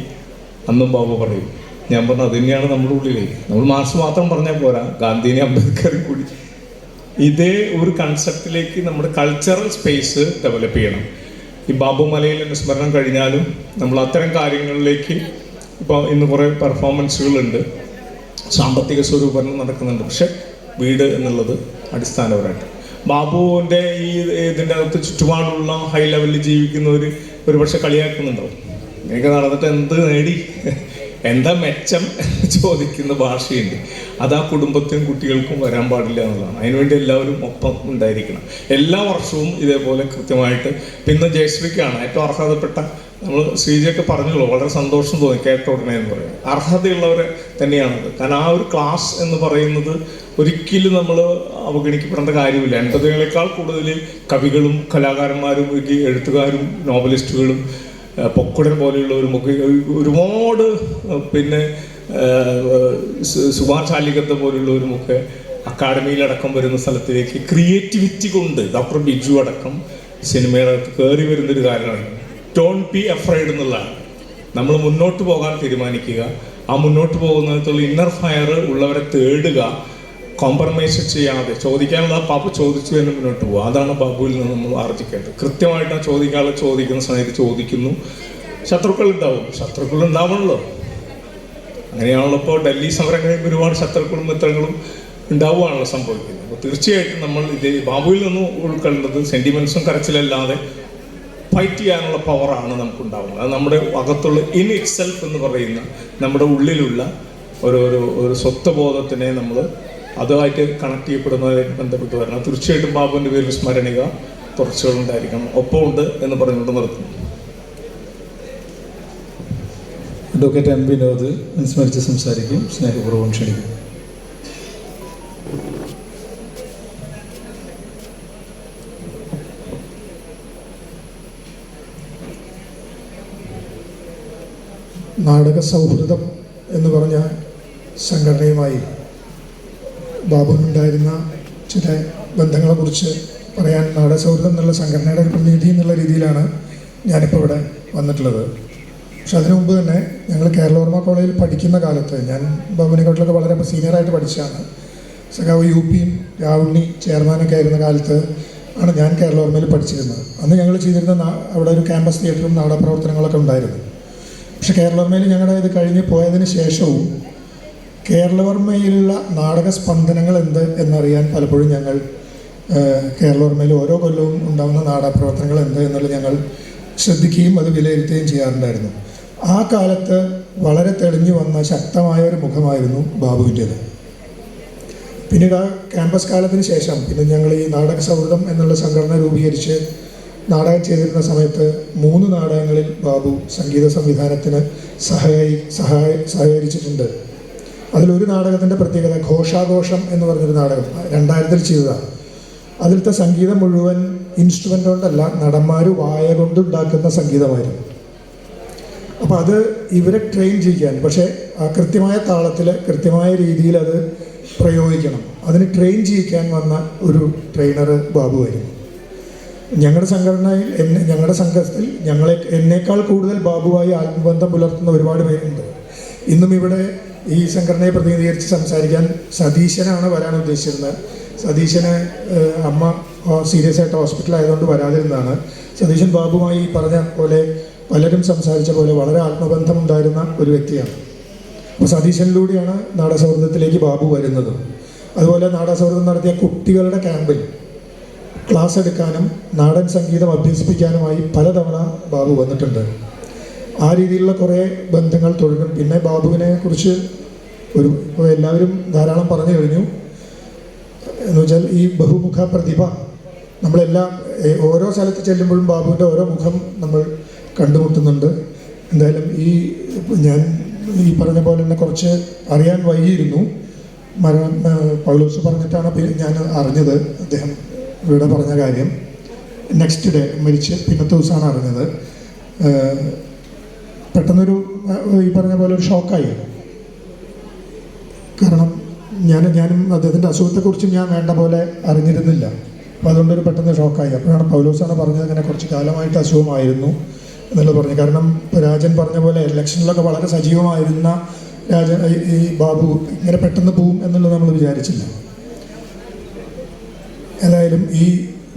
അന്നും ബാബു പറയും. ഞാൻ പറഞ്ഞു അത് തന്നെയാണ് നമ്മുടെ ഉള്ളിലേക്ക്. നമ്മൾ മാർക്സ് മാത്രം പറഞ്ഞാൽ പോരാ, ഗാന്ധിനെ അംബേദ്കറും കൂടി ഇതേ ഒരു കൺസെപ്റ്റിലേക്ക് നമ്മുടെ കൾച്ചറൽ സ്പേസ് ഡെവലപ്പ് ചെയ്യണം. ഈ ബാബു മലയിൽ അനുസ്മരണം കഴിഞ്ഞാലും നമ്മൾ അത്തരം കാര്യങ്ങളിലേക്ക് ഇപ്പോൾ ഇന്ന് കുറേ പെർഫോമൻസുകളുണ്ട്, സാമ്പത്തിക സ്വരൂപനം നടക്കുന്നുണ്ട്. പക്ഷെ വീട് എന്നുള്ളത് അടിസ്ഥാനപരമായിട്ട് ബാബുവിൻ്റെ ഈ ഇതിൻ്റെ അകത്ത് ചുറ്റുപാടുള്ള ഹൈ ലെവലിൽ ജീവിക്കുന്നവർ ഒരുപക്ഷെ കളിയാക്കുന്നുണ്ടാവും. ഇങ്ങനെയൊക്കെ നടന്നിട്ട് എന്ത് നേടി, എന്താ മെച്ചം ചോദിക്കുന്ന ഭാഷയുണ്ട്. അത് ആ കുടുംബത്തിനും കുട്ടികൾക്കും വരാൻ പാടില്ല എന്നുള്ളതാണ്. അതിനുവേണ്ടി എല്ലാവരും ഒപ്പം ഉണ്ടായിരിക്കണം. എല്ലാ വർഷവും ഇതേപോലെ കൃത്യമായിട്ട്. പിന്നെ ജയശ്രീക്കാണ് ഏറ്റവും അർഹതപ്പെട്ട, നമ്മൾ ശ്രീജയൊക്കെ പറഞ്ഞുള്ളൂ, വളരെ സന്തോഷം തോന്നി കേട്ട ഉടനെ എന്ന് പറയും. അർഹതയുള്ളവരെ തന്നെയാണത്. കാരണം ആ ഒരു ക്ലാസ് എന്ന് പറയുന്നത് ഒരിക്കലും നമ്മൾ അവഗണിക്കപ്പെടേണ്ട കാര്യമില്ല. 80കളേക്കാൾ കൂടുതൽ കവികളും കലാകാരന്മാരും എഴുത്തുകാരും നോവലിസ്റ്റുകളും പൊക്കുടൻ പോലെയുള്ളവരുമൊക്കെ ഒരുപാട്, പിന്നെ സുമാർ ചാലികത്തെ പോലുള്ളവരുമൊക്കെ അക്കാഡമിയിലടക്കം വരുന്ന സ്ഥലത്തിലേക്ക് ക്രിയേറ്റിവിറ്റി കൊണ്ട് ഡോക്ടർ ബിജു അടക്കം സിനിമയുടെ കയറി വരുന്നൊരു കാര്യമാണ്. ഡോണ്ട് ബി അഫ്രൈഡ് എന്നുള്ളതാണ്. നമ്മൾ മുന്നോട്ട് പോകാൻ തീരുമാനിക്കുക, ആ മുന്നോട്ട് പോകുന്നിടത്തുള്ള ഇന്നർ ഫയർ ഉള്ളവരെ തേടുക, കോംപ്രമൈസ് ചെയ്യാതെ ചോദിക്കാനുള്ള ബാബു ചോദിച്ചു തന്നെ മുന്നോട്ട് പോകുക. അതാണ് ബാബുവിൽ നിന്ന് നമ്മൾ ആർജിക്കേണ്ടത്. കൃത്യമായിട്ട് ആ ചോദിക്കാനുള്ള ചോദിക്കുന്ന സമയത്ത് ചോദിക്കുന്നു. ശത്രുക്കൾ ഉണ്ടാവണല്ലോ. അങ്ങനെയാണല്ലോ ഇപ്പോൾ ഡൽഹി സമരം കഴിയുമ്പോൾ ഒരുപാട് ശത്രുക്കളും മിത്രങ്ങളും ഉണ്ടാവുകയാണല്ലോ സംഭവിക്കുന്നത്. അപ്പോൾ തീർച്ചയായിട്ടും നമ്മൾ ഇത് ബാബുവിൽ നിന്ന് ഉൾക്കൊള്ളേണ്ടത് സെൻറ്റിമെൻസും കരച്ചിലല്ലാതെ ഫൈറ്റ് ചെയ്യാനുള്ള പവറാണ് നമുക്കുണ്ടാവുന്നത്. അത് നമ്മുടെ അകത്തുള്ള ഇൻ ഇറ്റ് സെൽഫ് എന്ന് പറയുന്ന നമ്മുടെ ഉള്ളിലുള്ള ഒരു സ്വത്വബോധത്തിനെ നമ്മൾ അതുമായിട്ട് കണക്ട് ചെയ്യപ്പെടുന്നതായിട്ട് ബന്ധപ്പെട്ട് വരണം. തീർച്ചയായിട്ടും ബാബുവിൻ്റെ പേരിൽ സ്മരണിക കുറച്ചുകളുണ്ടായിരിക്കണം. ഒപ്പമുണ്ട് എന്ന് പറഞ്ഞുകൊണ്ട് നിർത്തുന്നു. അഡ്വക്കേറ്റ് എം വിനോദ് അനുസ്മരിച്ച് സംസാരിക്കും. സ്നേഹപൂർവ്വം ക്ഷണിക്കും. നാടക സൗഹൃദം എന്ന് പറഞ്ഞ സംഘടനയുമായി ബാബുവിനുണ്ടായിരുന്ന ചില ബന്ധങ്ങളെക്കുറിച്ച് പറയാൻ നാടക സൗഹൃദം എന്നുള്ള സംഘടനയുടെ ഒരു പ്രതിനിധി എന്നുള്ള രീതിയിലാണ് ഞാനിപ്പോൾ ഇവിടെ വന്നിട്ടുള്ളത്. പക്ഷെ അതിനു മുമ്പ് തന്നെ ഞങ്ങൾ കേരളവർമ്മ കോളേജിൽ പഠിക്കുന്ന കാലത്ത്, ഞാൻ ബാബുവിനെക്കാട്ടിലൊക്കെ വളരെ സീനിയറായിട്ട് പഠിച്ചതാണ്. സഖാവ് UPയും രാവുണ്ണി ചെയർമാനൊക്കെ ആയിരുന്ന കാലത്ത് ആണ് ഞാൻ കേരളവർമ്മയിൽ പഠിച്ചിരുന്നത്. അന്ന് ഞങ്ങൾ ചെയ്തിരുന്ന അവിടെ ഒരു ക്യാമ്പസ് തിയേറ്ററും നാടകപ്രവർത്തനങ്ങളൊക്കെ ഉണ്ടായിരുന്നു. പക്ഷെ കേരളവർമ്മയിൽ ഞങ്ങളുടെ ഇത് കഴിഞ്ഞ് പോയതിന് ശേഷവും കേരളവർമ്മയിലുള്ള നാടക സ്പന്ദനങ്ങൾ എന്ത് എന്നറിയാൻ പലപ്പോഴും ഞങ്ങൾ കേരളവർമ്മയിൽ ഓരോ കൊല്ലവും ഉണ്ടാകുന്ന നാടകപ്രവർത്തനങ്ങൾ എന്ത് എന്നുള്ളത് ഞങ്ങൾ ശ്രദ്ധിക്കുകയും അത് വിലയിരുത്തുകയും ചെയ്യാറുണ്ടായിരുന്നു. ആ കാലത്ത് വളരെ തെളിഞ്ഞു വന്ന ശക്തമായ ഒരു മുഖമായിരുന്നു ബാബുവിൻ്റേത്. പിന്നീട് ആ ക്യാമ്പസ് കാലത്തിന് ശേഷം പിന്നെ ഞങ്ങൾ ഈ നാടക സൗഹൃദം എന്നുള്ള സംഘടന രൂപീകരിച്ച് നാടകം ചെയ്തിരുന്ന സമയത്ത് 3 നാടകങ്ങളിൽ ബാബു സംഗീത സംവിധാനത്തിന് സഹകരിച്ചിട്ടുണ്ട്. അതിലൊരു നാടകത്തിൻ്റെ പ്രത്യേകത ഘോഷാഘോഷം എന്ന് പറഞ്ഞൊരു നാടകം 2000 ചെയ്തതാണ്. അതിലത്തെ സംഗീതം മുഴുവൻ ഇൻസ്ട്രുമെൻ്റ് കൊണ്ടല്ല, നടന്മാർ വായ കൊണ്ടുണ്ടാക്കുന്ന സംഗീതമായിരുന്നു. അപ്പോൾ അത് ഇവരെ ട്രെയിൻ ചെയ്യാൻ, പക്ഷേ ആ കൃത്യമായ താളത്തിൽ കൃത്യമായ രീതിയിൽ അത് പ്രയോഗിക്കണം. അതിന് ട്രെയിൻ ചെയ്യിക്കാൻ വന്ന ഒരു ട്രെയിനർ ബാബുവായിരുന്നു. ഞങ്ങളുടെ സംഘടനയിൽ ഞങ്ങളുടെ സംഘത്തിൽ എന്നേക്കാൾ കൂടുതൽ ബാബുവായി ആത്മബന്ധം പുലർത്തുന്ന ഒരുപാട് പേരുണ്ട്. ഇന്നും ഇവിടെ ഈ സംഘടനയെ പ്രതിനിധീകരിച്ച് സംസാരിക്കാൻ സതീശനാണ് വരാൻ ഉദ്ദേശിച്ചിരുന്നത്. സതീശന് അമ്മ സീരിയസ് ആയിട്ട് ഹോസ്പിറ്റലായതുകൊണ്ട് വരാതിരുന്നതാണ്. സതീശൻ ബാബുമായി പറഞ്ഞ പോലെ പലരും സംസാരിച്ച പോലെ വളരെ ആത്മബന്ധമുണ്ടായിരുന്ന ഒരു വ്യക്തിയാണ്. അപ്പോൾ സതീശനിലൂടെയാണ് നാടകസൗഹൃദത്തിലേക്ക് ബാബു വരുന്നത്. അതുപോലെ നാടകസൗഹൃദം നടത്തിയ കുട്ടികളുടെ ക്യാമ്പിൽ ക്ലാസ് എടുക്കാനും നാടൻ സംഗീതം അഭ്യസിപ്പിക്കാനുമായി പലതവണ ബാബു വന്നിട്ടുണ്ട്. ആ രീതിയിലുള്ള കുറേ ബന്ധങ്ങൾ തുടരും. പിന്നെ ബാബുവിനെ കുറിച്ച് ഇപ്പോൾ എല്ലാവരും ധാരാളം പറഞ്ഞു കഴിഞ്ഞു. എന്ന് വെച്ചാൽ ഈ ബഹുമുഖ പ്രതിഭ ഓരോ സ്ഥലത്ത് ചെല്ലുമ്പോഴും ബാബുവിൻ്റെ ഓരോ മുഖം നമ്മൾ കണ്ടുമുട്ടുന്നുണ്ട്. എന്തായാലും ഞാൻ ഈ പറഞ്ഞ പോലെ തന്നെ കുറച്ച് അറിയാൻ വൈകിയിരുന്നു. പൗലോസ് പറഞ്ഞിട്ടാണ് ഞാൻ അറിഞ്ഞത് അദ്ദേഹം ഇവിടെ പറഞ്ഞ കാര്യം. നെക്സ്റ്റ് ഡേ മരിച്ച് പിന്നത്തെ ദിവസമാണ് അറിഞ്ഞത്. പെട്ടെന്നൊരു ഈ പറഞ്ഞ പോലെ ഒരു ഷോക്കായി. കാരണം ഞാനും അദ്ദേഹത്തിൻ്റെ അസുഖത്തെക്കുറിച്ചും ഞാൻ വേണ്ട പോലെ അറിഞ്ഞിരുന്നില്ല. അപ്പോൾ അതുകൊണ്ടൊരു പെട്ടെന്ന് ഷോക്കായി. അപ്പോഴാണ് പൗലോസാണ് പറഞ്ഞത് അങ്ങനെ കുറച്ച് കാലമായിട്ട് അസുഖമായിരുന്നു എന്നുള്ളത് പറഞ്ഞു. കാരണം രാജൻ പറഞ്ഞ പോലെ ഇലക്ഷനിലൊക്കെ വളരെ സജീവമായിരുന്ന ഈ ബാബു ഇങ്ങനെ പെട്ടെന്ന് പോവും എന്നുള്ളത് നമ്മൾ വിചാരിച്ചില്ല. ഏതായാലും ഈ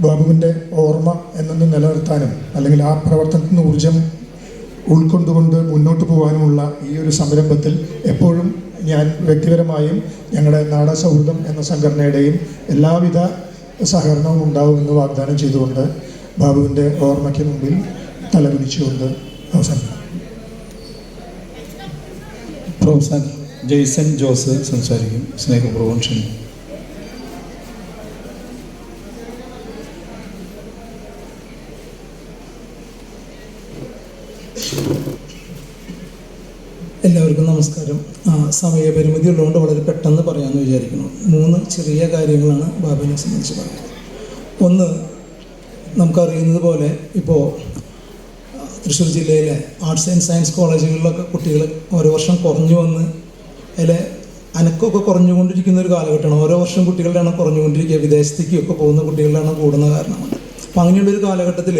ബാബുവിൻ്റെ ഓർമ്മ എന്നെന്നും നിലനിർത്താനും അല്ലെങ്കിൽ ആ പ്രവർത്തനത്തിൽ നിന്ന് ഊർജം ഉൾക്കൊണ്ടുകൊണ്ട് മുന്നോട്ട് പോകാനുമുള്ള ഈ ഒരു സംരംഭത്തിൽ എപ്പോഴും ഞാൻ വ്യക്തിപരമായും ഞങ്ങളുടെ നാടക സൗഹൃദം എന്ന സംഘടനയുടെയും എല്ലാവിധ സഹകരണവും ഉണ്ടാവുമെന്ന് വാഗ്ദാനം ചെയ്തുകൊണ്ട് ബാബുവിൻ്റെ ഓർമ്മയ്ക്ക് മുമ്പിൽ തലകുനിച്ചുകൊണ്ട് അവസാനിക്കും. പ്രൊഫസർ ജെയ്സൺ ജോസ് സംസാരിക്കും. സ്നേഹപൂർവ്വം ക്ഷണിക്കും. എല്ലാവർക്കും നമസ്കാരം. സമയപരിമിതി ഉള്ളതുകൊണ്ട് വളരെ പെട്ടെന്ന് പറയാമെന്ന് വിചാരിക്കുന്നു. 3 ചെറിയ കാര്യങ്ങളാണ് ബാബുവിനെ സംബന്ധിച്ച് പറയുന്നത്. ഒന്ന്, നമുക്കറിയുന്നത് പോലെ ഇപ്പോൾ തൃശ്ശൂർ ജില്ലയിലെ ആർട്സ് ആൻഡ് സയൻസ് കോളേജുകളിലൊക്കെ കുട്ടികൾ ഓരോ വർഷം കുറഞ്ഞു വന്ന് അതിലെ അനക്കമൊക്കെ കുറഞ്ഞുകൊണ്ടിരിക്കുന്ന ഒരു കാലഘട്ടമാണ്. ഓരോ വർഷം കുട്ടികളുടെ എണ്ണം കുറഞ്ഞുകൊണ്ടിരിക്കുക, വിദേശത്തേക്കൊക്കെ പോകുന്ന കുട്ടികളുടെ എണ്ണം കൂടുന്ന കാരണമാണ്. അപ്പോൾ അങ്ങനെയുള്ളൊരു കാലഘട്ടത്തിൽ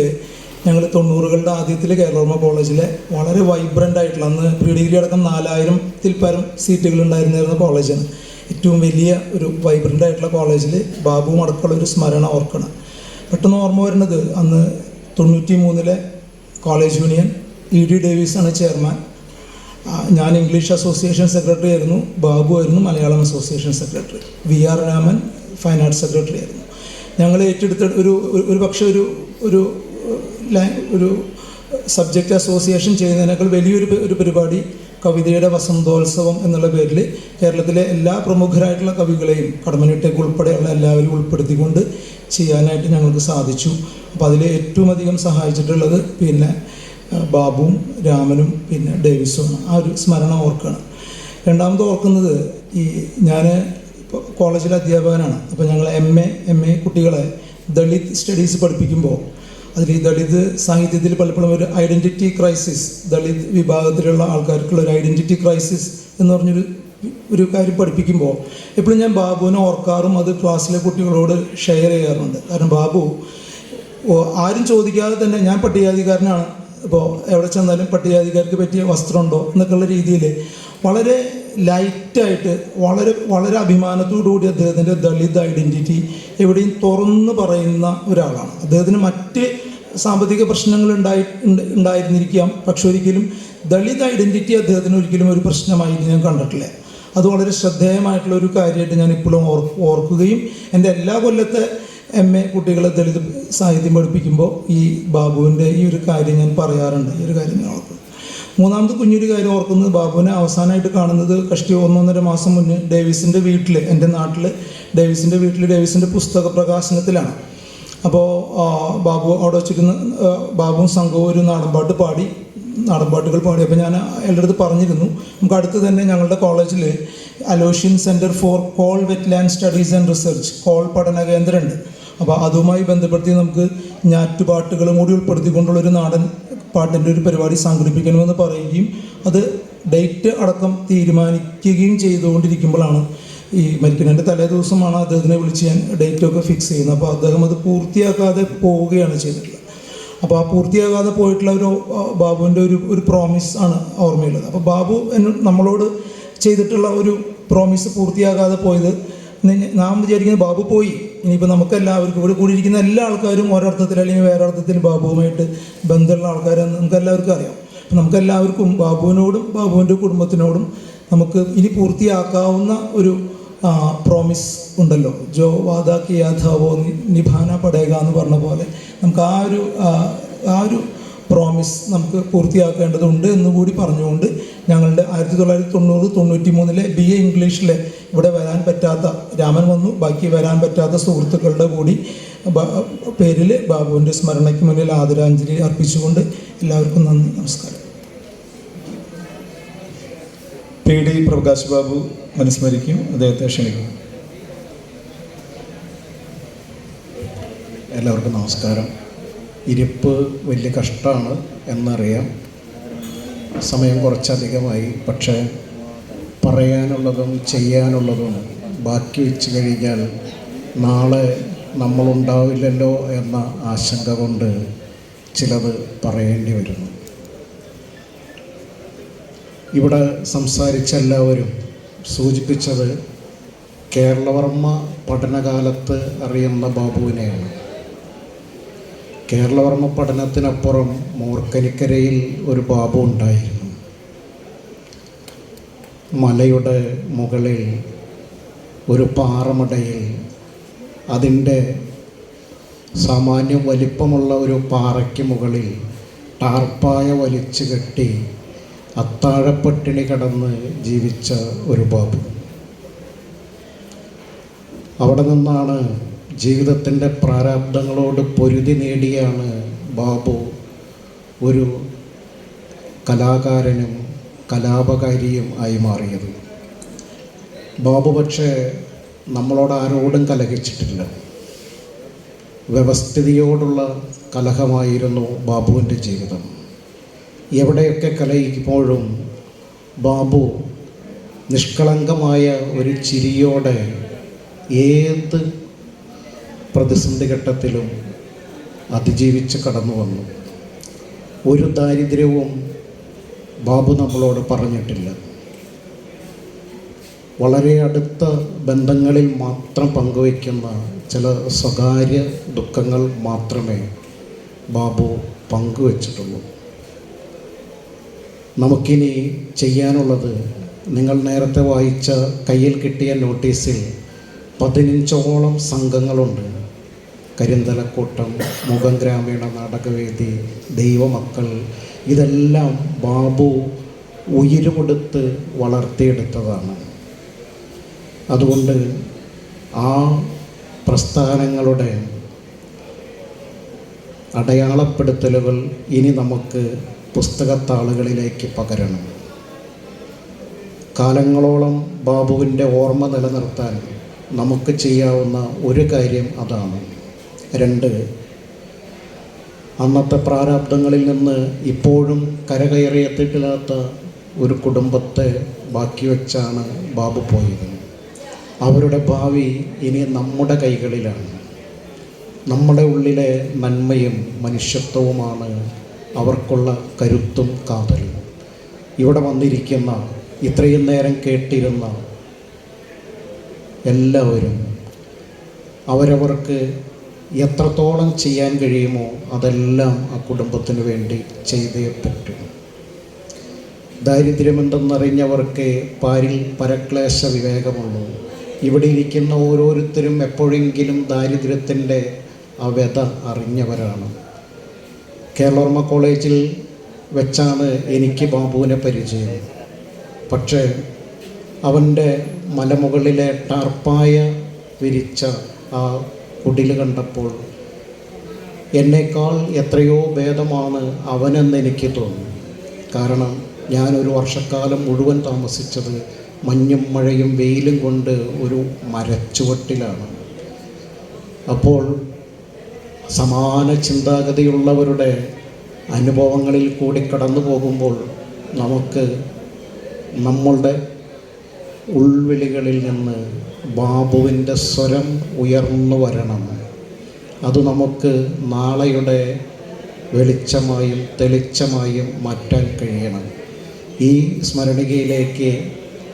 ഞങ്ങൾ 90കളുടെ ആദ്യത്തിൽ കേരളവർമ്മ കോളേജിലെ വളരെ വൈബ്രൻ്റ് ആയിട്ടുള്ള, അന്ന് പ്രീ ഡിഗ്രി അടക്കം 4000-ൽ പരം സീറ്റുകൾ ഉണ്ടായിരുന്ന കോളേജാണ്. ഏറ്റവും വലിയ ഒരു വൈബ്രൻ്റ് ആയിട്ടുള്ള കോളേജിൽ ബാബു അടക്കമുള്ള ഒരു സ്മരണ ഓർക്കണം. പെട്ടെന്ന് ഓർമ്മ വരുന്നത്, അന്ന് 93-ലെ കോളേജ് യൂണിയൻ E.D. ഡേവിസാണ് ചെയർമാൻ. ഞാൻ ഇംഗ്ലീഷ് അസോസിയേഷൻ സെക്രട്ടറി ആയിരുന്നു, ബാബു ആയിരുന്നു Malayalam association secretary, V.R. Raman fine arts secretary ആയിരുന്നു. ഞങ്ങൾ ഏറ്റെടുത്ത ഒരു പക്ഷേ ഒരു സബ്ജക്റ്റ് അസോസിയേഷൻ ചെയ്യുന്നതിനേക്കാൾ വലിയൊരു പരിപാടി കവിതയുടെ വസന്തോത്സവം എന്നുള്ള പേരിൽ കേരളത്തിലെ എല്ലാ പ്രമുഖരായിട്ടുള്ള കവികളെയും കടമ്മനിട്ടേക്ക് ഉൾപ്പെടെയുള്ള എല്ലാവരും ഉൾപ്പെടുത്തിക്കൊണ്ട് ചെയ്യാനായിട്ട് ഞങ്ങൾക്ക് സാധിച്ചു. അപ്പോൾ അതിൽ ഏറ്റവും അധികം സഹായിച്ചിട്ടുള്ളത് പിന്നെ ബാബുവും രാമനും പിന്നെ ഡേവിസുമാണ്. ആ ഒരു സ്മരണ ഓർക്കുകയാണ്. രണ്ടാമത് ഓർക്കുന്നത്, ഞാൻ ഇപ്പോൾ കോളേജിലെ അധ്യാപകനാണ്. അപ്പോൾ ഞങ്ങൾ MA കുട്ടികളെ ദളിത് സ്റ്റഡീസ് പഠിപ്പിക്കുമ്പോൾ അതിൽ ഈ ദളിത് സാഹിത്യത്തിൽ പലപ്പോഴും ഒരു ഐഡൻറ്റിറ്റി ക്രൈസിസ്, ദളിത് വിഭാഗത്തിലുള്ള ആൾക്കാർക്കുള്ള ഒരു ഐഡൻറ്റിറ്റി ക്രൈസിസ് എന്ന് പറഞ്ഞൊരു കാര്യം പഠിപ്പിക്കുമ്പോൾ എപ്പോഴും ഞാൻ ബാബുവിനെ ഓർക്കാറും അത് ക്ലാസ്സിലെ കുട്ടികളോട് ഷെയർ ചെയ്യാറുണ്ട്. കാരണം ബാബു ആരും ചോദിക്കാതെ തന്നെ, ഞാൻ പട്ടികജാതിക്കാരനാണ്, ഇപ്പോൾ എവിടെ ചെന്നാലും പട്ടികജാതിക്കാർക്ക് പറ്റിയ വസ്ത്രമുണ്ടോ എന്നൊക്കെയുള്ള രീതിയിൽ വളരെ ലൈറ്റായിട്ട് വളരെ അഭിമാനത്തോടുകൂടി അദ്ദേഹത്തിൻ്റെ ദളിത് ഐഡൻറ്റിറ്റി എവിടെയും തുറന്ന് പറയുന്ന ഒരാളാണ്. അദ്ദേഹത്തിന് മറ്റ് സാമ്പത്തിക പ്രശ്നങ്ങൾ ഉണ്ടായിരുന്നിരിക്കാം, പക്ഷെ ഒരിക്കലും ദളിത് ഐഡൻറ്റിറ്റി അദ്ദേഹത്തിന് ഒരിക്കലും ഒരു പ്രശ്നമായിട്ട് ഞാൻ കണ്ടിട്ടില്ല. അത് വളരെ ശ്രദ്ധേയമായിട്ടുള്ള ഒരു കാര്യമായിട്ട് ഞാൻ ഇപ്പോഴും ഓർക്കുകയും എൻ്റെ എല്ലാ കൊല്ലത്തെ MA കുട്ടികളെ ദളിത് സാഹിത്യം പഠിപ്പിക്കുമ്പോൾ ഈ ബാബുവിൻ്റെ ഈ ഒരു കാര്യം ഞാൻ പറയാറുണ്ട്. ഈ ഒരു കാര്യം ഞാൻ ഓർക്കും. മൂന്നാമത് കുഞ്ഞൊരു കാര്യം ഓർക്കുന്നത്, ബാബുവിനെ അവസാനമായിട്ട് കാണുന്നത് കഷ്ടി 1-1.5 മാസം മുന്നേ ഡേവിസിൻ്റെ വീട്ടിൽ, എൻ്റെ നാട്ടിൽ ഡേവിസിൻ്റെ വീട്ടിൽ ഡേവിസിൻ്റെ പുസ്തക പ്രകാശനത്തിലാണ്. അപ്പോൾ ബാബു അവിടെ വെച്ചിരുന്ന് ബാബുവും സംഘവും ഒരു നാടൻപാട്ടുകൾ പാടി. അപ്പോൾ ഞാൻ എൻ്റെ അടുത്ത് പറഞ്ഞിരുന്നു, നമുക്ക് അടുത്ത് തന്നെ ഞങ്ങളുടെ കോളേജിൽ അലോഷ്യൻ centre for call wetland studies and research, call പഠന കേന്ദ്രമുണ്ട്. അപ്പോൾ അതുമായി ബന്ധപ്പെടുത്തി നമുക്ക് ഞാറ്റുപാട്ടുകളും കൂടി ഉൾപ്പെടുത്തിക്കൊണ്ടുള്ളൊരു നാടൻ പാട്ടിൻ്റെ ഒരു പരിപാടി സംഘടിപ്പിക്കണമെന്ന് പറയുകയും അത് ഡേറ്റ് അടക്കം തീരുമാനിക്കുകയും ചെയ്തുകൊണ്ടിരിക്കുമ്പോഴാണ് ഈ മരിക്കുന്നതിൻ്റെ തലേ ദിവസമാണ് അദ്ദേഹത്തിനെ വിളിച്ച് ഞാൻ ഡേറ്റൊക്കെ ഫിക്സ് ചെയ്യുന്നത്. അപ്പോൾ അദ്ദേഹം അത് പൂർത്തിയാക്കാതെ പോവുകയാണ് ചെയ്തിട്ടുള്ളത്. അപ്പോൾ ആ പൂർത്തിയാകാതെ പോയിട്ടുള്ള ഒരു ബാബുവിൻ്റെ ഒരു പ്രോമിസ് ആണ് ഓർമ്മയുള്ളത്. അപ്പോൾ ബാബു നമ്മളോട് ചെയ്തിട്ടുള്ള ഒരു പ്രോമിസ് പൂർത്തിയാകാതെ പോയത്, നാം വിചാരിക്കുന്നത് ബാബു പോയി, ഇനിയിപ്പോൾ നമുക്കെല്ലാവർക്കും ഇവിടെ കൂടിയിരിക്കുന്ന എല്ലാ ആൾക്കാരും ഒരർത്ഥത്തിൽ അല്ലെങ്കിൽ വേറെ അർത്ഥത്തിൽ ബാബുവുമായിട്ട് ബന്ധമുള്ള ആൾക്കാരെന്ന് നമുക്കെല്ലാവർക്കും അറിയാം. അപ്പം നമുക്കെല്ലാവർക്കും ബാബുവിനോടും ബാബുവിൻ്റെ കുടുംബത്തിനോടും നമുക്ക് ഇനി പൂർത്തിയാക്കാവുന്ന ഒരു പ്രോമിസ് ഉണ്ടല്ലോ, ജോ വാദാ കിയാ ഥാ വോ നിഭാന പടേഗ എന്ന് പറഞ്ഞ പോലെ നമുക്ക് ആ ഒരു പ്രോമിസ് നമുക്ക് പൂർത്തിയാക്കേണ്ടതുണ്ട് എന്നുകൂടി പറഞ്ഞുകൊണ്ട് ഞങ്ങളുടെ 1990-93 BA ഇംഗ്ലീഷിലെ ഇവിടെ വരാൻ പറ്റാത്ത, രാമൻ വന്നു, ബാക്കി വരാൻ പറ്റാത്ത സുഹൃത്തുക്കളുടെ കൂടി പേരിൽ ബാബുവിൻ്റെ സ്മരണയ്ക്ക് മുന്നിൽ ആദരാഞ്ജലി അർപ്പിച്ചുകൊണ്ട് എല്ലാവർക്കും നന്ദി, നമസ്കാരം. PD പ്രകാശ് ബാബു അനുസ്മരിക്കും. അദ്ദേഹത്തെ ക്ഷണിക്കും. എല്ലാവർക്കും നമസ്കാരം. ഇരിപ്പ് വലിയ കഷ്ടമാണ് എന്നറിയാം, സമയം കുറച്ചധികമായി. പക്ഷേ പറയാനുള്ളതും ചെയ്യാനുള്ളതും ബാക്കി വെച്ച് കഴിഞ്ഞാൽ നാളെ നമ്മളുണ്ടാവില്ലല്ലോ എന്ന ആശങ്ക കൊണ്ട് ചിലത് പറയേണ്ടി വരുന്നു. ഇവിടെ സംസാരിച്ച എല്ലാവരും സൂചിപ്പിച്ചത് കേരളവർമ്മ പഠനകാലത്ത് അറിയുന്ന ബാബുവിനെയാണ്. കേരളവർമ്മ പഠനത്തിനപ്പുറം മൂർക്കനിക്കരയിൽ ഒരു ബാബു ഉണ്ടായിരുന്നു. മലയുടെ മുകളിൽ ഒരു പാറമടയിൽ, അതിൻ്റെ സാമാന്യം വലിപ്പമുള്ള ഒരു പാറയ്ക്ക് മുകളിൽ ടാർപ്പായ വലിച്ചു കെട്ടി അത്താഴപ്പട്ടിണി കടന്ന് ജീവിച്ച ഒരു ബാബു. അവിടെ നിന്നാണ് ജീവിതത്തിൻ്റെ പ്രാരാബ്ദങ്ങളോട് പൊരുതി നേടിയാണ് ബാബു ഒരു കലാകാരനും കലാപകാരിയും ആയി മാറിയത്. ബാബു പക്ഷേ നമ്മളോട് ആരോടും കലഹിച്ചിട്ടില്ല. വ്യവസ്ഥിതിയോടുള്ള കലഹമായിരുന്നു ബാബുവിൻ്റെ ജീവിതം. എവിടെയൊക്കെ കലഹിക്കുമ്പോഴും ബാബു നിഷ്കളങ്കമായ ഒരു ചിരിയോടെ ഏത് പ്രതിസന്ധി ഘട്ടത്തിലും അതിജീവിച്ച് കടന്നു വന്നു. ഒരു ദാരിദ്ര്യവും ബാബു നമ്മളോട് പറഞ്ഞിട്ടില്ല. വളരെ അടുത്ത ബന്ധങ്ങളിൽ മാത്രം പങ്കുവയ്ക്കുന്ന ചില സ്വകാര്യ ദുഃഖങ്ങൾ മാത്രമേ ബാബു പങ്കുവച്ചിട്ടുള്ളൂ. നമുക്കിനി ചെയ്യാനുള്ളത്, നിങ്ങൾ നേരത്തെ വായിച്ച കയ്യിൽ കിട്ടിയ നോട്ടീസിൽ 15ഓളം സംഘങ്ങളുണ്ട്. കരിന്തലക്കൂട്ടം, മുഖം ഗ്രാമീണ നാടകവേദി, ദൈവമക്കൾ, ഇതെല്ലാം ബാബു ഉയിര് വളർത്തിയെടുത്തതാണ്. അതുകൊണ്ട് ആ പ്രസ്ഥാനങ്ങളുടെ അടയാളപ്പെടുത്തലുകൾ ഇനി നമുക്ക് പുസ്തകത്താളുകളിലേക്ക് പകരണം. കാലങ്ങളോളം ബാബുവിൻ്റെ ഓർമ്മ നിലനിർത്താൻ നമുക്ക് ചെയ്യാവുന്ന ഒരു കാര്യം അതാണ്. 2, അന്നത്തെ പ്രാരാബ്ദങ്ങളിൽ നിന്ന് ഇപ്പോഴും കരകയറിയെത്തിയിട്ടില്ലാത്ത ഒരു കുടുംബത്തെ ബാക്കി വെച്ചാണ് ബാബു പോയത്. അവരുടെ ഭാവി ഇനി നമ്മുടെ കൈകളിലാണ്. നമ്മുടെ ഉള്ളിലെ നന്മയും മനുഷ്യത്വവുമാണ് അവർക്കുള്ള കരുത്തും കാതലും. ഇവിടെ വന്നിരിക്കുന്ന, ഇത്രയും നേരം കേട്ടിരുന്ന എല്ലാവരും അവരവർക്ക് എത്രത്തോളം ചെയ്യാൻ കഴിയുമോ അതെല്ലാം ആ കുടുംബത്തിന് വേണ്ടി ചെയ്തേ പറ്റും. ദാരിദ്ര്യമെന്തെന്നറിഞ്ഞവർക്ക് പാരിൽ പരക്ലേശ വിവേകമുള്ളൂ. ഇവിടെ ഇരിക്കുന്ന ഓരോരുത്തരും എപ്പോഴെങ്കിലും ദാരിദ്ര്യത്തിൻ്റെ ആ വ്യത അറിഞ്ഞവരാണ്. കേരളോർമ്മ കോളേജിൽ വെച്ചാണ് എനിക്ക് ബാബുവിനെ പരിചയം. പക്ഷേ അവൻ്റെ മലമുകളിലെ ടാർപ്പായ വിരിച്ച ആ കുടിൽ കണ്ടപ്പോൾ എന്നേക്കാൾ എത്രയോ ഭേദമാണ് അവനെന്ന് എനിക്ക് തോന്നി. കാരണം ഞാനൊരു വർഷക്കാലം മുഴുവൻ താമസിച്ചത് മഞ്ഞും മഴയും വെയിലും കൊണ്ട് ഒരു മരച്ചുവട്ടിലാണ്. അപ്പോൾ സമാന ചിന്താഗതിയുള്ളവരുടെ അനുഭവങ്ങളിൽ കൂടി കടന്നു പോകുമ്പോൾ നമുക്ക് നമ്മളുടെ ഉൾവിളികളിൽ നിന്ന് ബാബുവിൻ്റെ സ്വരം ഉയർന്നു വരണം. അത് നമുക്ക് നാളെയുടെ വെളിച്ചമായും തെളിച്ചമായും മാറ്റാൻ കഴിയണം. ഈ സ്മരണികയിലേക്ക്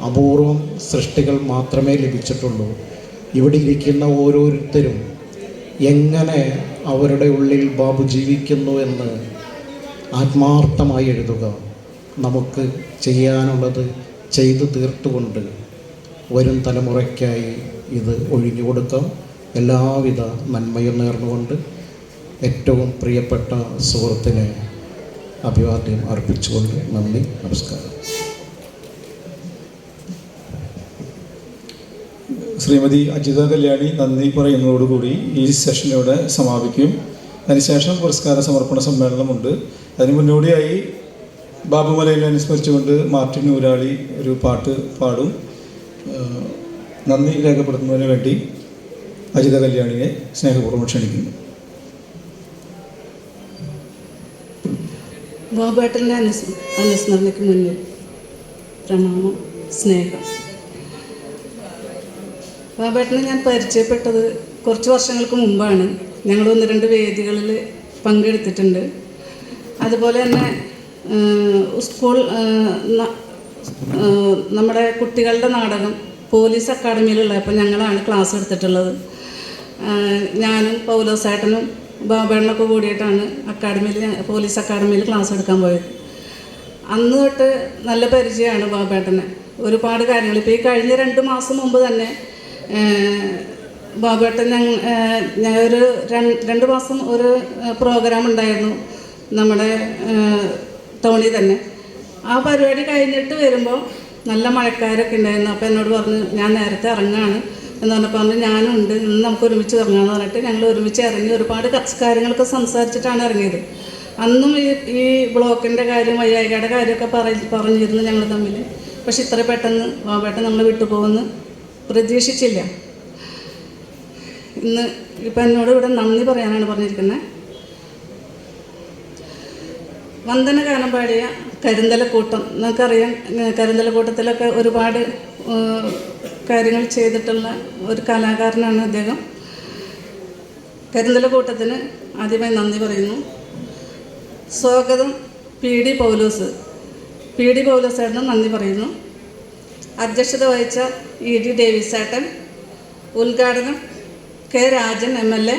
അപൂർവം സൃഷ്ടികൾ മാത്രമേ ലഭിച്ചിട്ടുള്ളൂ. ഇവിടെ ഇരിക്കുന്ന ഓരോരുത്തരും എങ്ങനെ അവരുടെ ഉള്ളിൽ ബാബു ജീവിക്കുന്നു എന്ന് ആത്മാർത്ഥമായി എഴുതുക. നമുക്ക് ചെയ്യാനുള്ളത് ചെയ്തു തീർത്തുകൊണ്ട് വരും തലമുറയ്ക്കായി ഇത് ഒഴിഞ്ഞു കൊടുക്കാം. എല്ലാവിധ നന്മയും നേർന്നുകൊണ്ട് ഏറ്റവും പ്രിയപ്പെട്ട സുഹൃത്തിനെ അഭിവാദ്യം അർപ്പിച്ചുകൊണ്ട് നന്ദി, നമസ്കാരം. ശ്രീമതി അജിത കല്യാണി നന്ദി പറയുന്നതോടുകൂടി ഈ സെഷനിലൂടെ സമാപിക്കും. അതിനുശേഷം പുരസ്കാര സമർപ്പണ സമ്മേളനമുണ്ട്. അതിന് മുന്നോടിയായി ബാബു മലയിൽ അനുസ്മരിച്ചുകൊണ്ട് മാർട്ടിൻ ഊരാളി ഒരു പാട്ട് പാടും. നന്ദി രേഖപ്പെടുത്തുന്നതിന് വേണ്ടി അജിത കല്യാണിയെ സ്നേഹപൂർവ്വം ക്ഷണിക്കുന്നു. ബാബുവേട്ടൻ്റെ അനുസ്മരണയ്ക്ക് മുന്നിൽ പ്രണാമം, സ്നേഹം. ബാബുവേട്ടനെ ഞാൻ പരിചയപ്പെട്ടത് കുറച്ച് വർഷങ്ങൾക്ക് മുമ്പാണ്. ഞങ്ങൾ 1-2 വേദികളിൽ പങ്കെടുത്തിട്ടുണ്ട്. അതുപോലെ തന്നെ സ്കൂൾ നമ്മുടെ കുട്ടികളുടെ നാടകം പോലീസ് അക്കാഡമിയിലുള്ളപ്പോൾ ഞങ്ങളാണ് ക്ലാസ് എടുത്തിട്ടുള്ളത്. ഞാനും പൗലോസേട്ടനും ബാബേണ്ണൊക്കെ കൂടിയിട്ടാണ് പോലീസ് അക്കാഡമിയിൽ ക്ലാസ് എടുക്കാൻ പോയത്. അന്ന് തൊട്ട് നല്ല പരിചയമാണ് ബാബേട്ടനെ. ഒരുപാട് കാര്യങ്ങൾ ഇപ്പോൾ ഈ കഴിഞ്ഞ 2 മാസം മുമ്പ് തന്നെ ബാബേട്ടൻ ഒരു 2 മാസം ഒരു പ്രോഗ്രാം ഉണ്ടായിരുന്നു നമ്മുടെ ടൗണിൽ തന്നെ. ആ പരിപാടി കഴിഞ്ഞിട്ട് വരുമ്പോൾ നല്ല മഴക്കാരൊക്കെ ഉണ്ടായിരുന്നു. അപ്പോൾ എന്നോട് പറഞ്ഞു ഞാൻ നേരത്തെ ഇറങ്ങാണ് എന്ന് പറഞ്ഞപ്പോൾ പറഞ്ഞു ഞാനുണ്ട്, ഇന്ന് നമുക്ക് ഒരുമിച്ച് ഇറങ്ങാമെന്ന് പറഞ്ഞിട്ട് ഞങ്ങൾ ഒരുമിച്ച് ഇറങ്ങി ഒരുപാട് കാര്യങ്ങളൊക്കെ സംസാരിച്ചിട്ടാണ് ഇറങ്ങിയത്. അന്നും ഈ ബ്ലോക്കിൻ്റെ കാര്യം വയ്യായികയുടെ കാര്യമൊക്കെ പറഞ്ഞിരുന്നു ഞങ്ങൾ തമ്മിൽ. പക്ഷെ ഇത്ര പെട്ടെന്ന് ബാബേട്ടൻ നമ്മൾ വിട്ടുപോകുമെന്ന് പ്രതീക്ഷിച്ചില്ല. ഇന്ന് ഇപ്പം എന്നോട് ഇവിടെ നന്ദി പറയാനാണ് പറഞ്ഞിരിക്കുന്നത്. വന്ദനഗാനം പാടിയ കരിന്തലക്കൂട്ടം, നമുക്കറിയാം കരിന്തലക്കൂട്ടത്തിലൊക്കെ ഒരുപാട് കാര്യങ്ങൾ ചെയ്തിട്ടുള്ള ഒരു കലാകാരനാണ് അദ്ദേഹം. കരിന്തലക്കൂട്ടത്തിന് ആദ്യമായി നന്ദി പറയുന്നു. സ്വാഗതം പി.ഡി. പൗലോസേട്ടന് നന്ദി പറയുന്നു. അധ്യക്ഷത വഹിച്ച ഇ.ഡി. ഡേവിസേട്ടൻ, ഉദ്ഘാടനം കെ. രാജൻ MLA,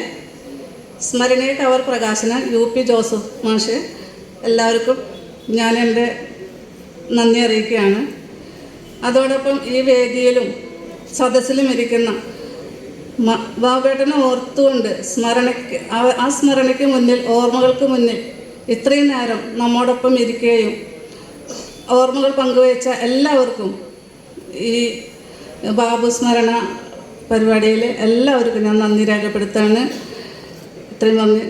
സ്മരണീയ കവർ പ്രകാശനം UP ജോസഫ് മാഷ്. എല്ലാവർക്കും ഞാൻ എൻ്റെ നന്ദി അറിയിക്കുകയാണ്. അതോടൊപ്പം ഈ വേദിയിലും സദസ്സിലും ഇരിക്കുന്ന ബാബേട്ടനെ ഓർത്തുകൊണ്ട് ആ സ്മരണയ്ക്ക് മുന്നിൽ, ഓർമ്മകൾക്ക് മുന്നിൽ ഇത്രയും നേരം നമ്മോടൊപ്പം ഇരിക്കുകയും ഓർമ്മകൾ പങ്കുവച്ച എല്ലാവർക്കും ഈ ബാബു സ്മരണ പരിപാടിയിൽ എല്ലാവർക്കും ഞാൻ നന്ദി രേഖപ്പെടുത്താണ്. ഇത്രയും നന്ദി.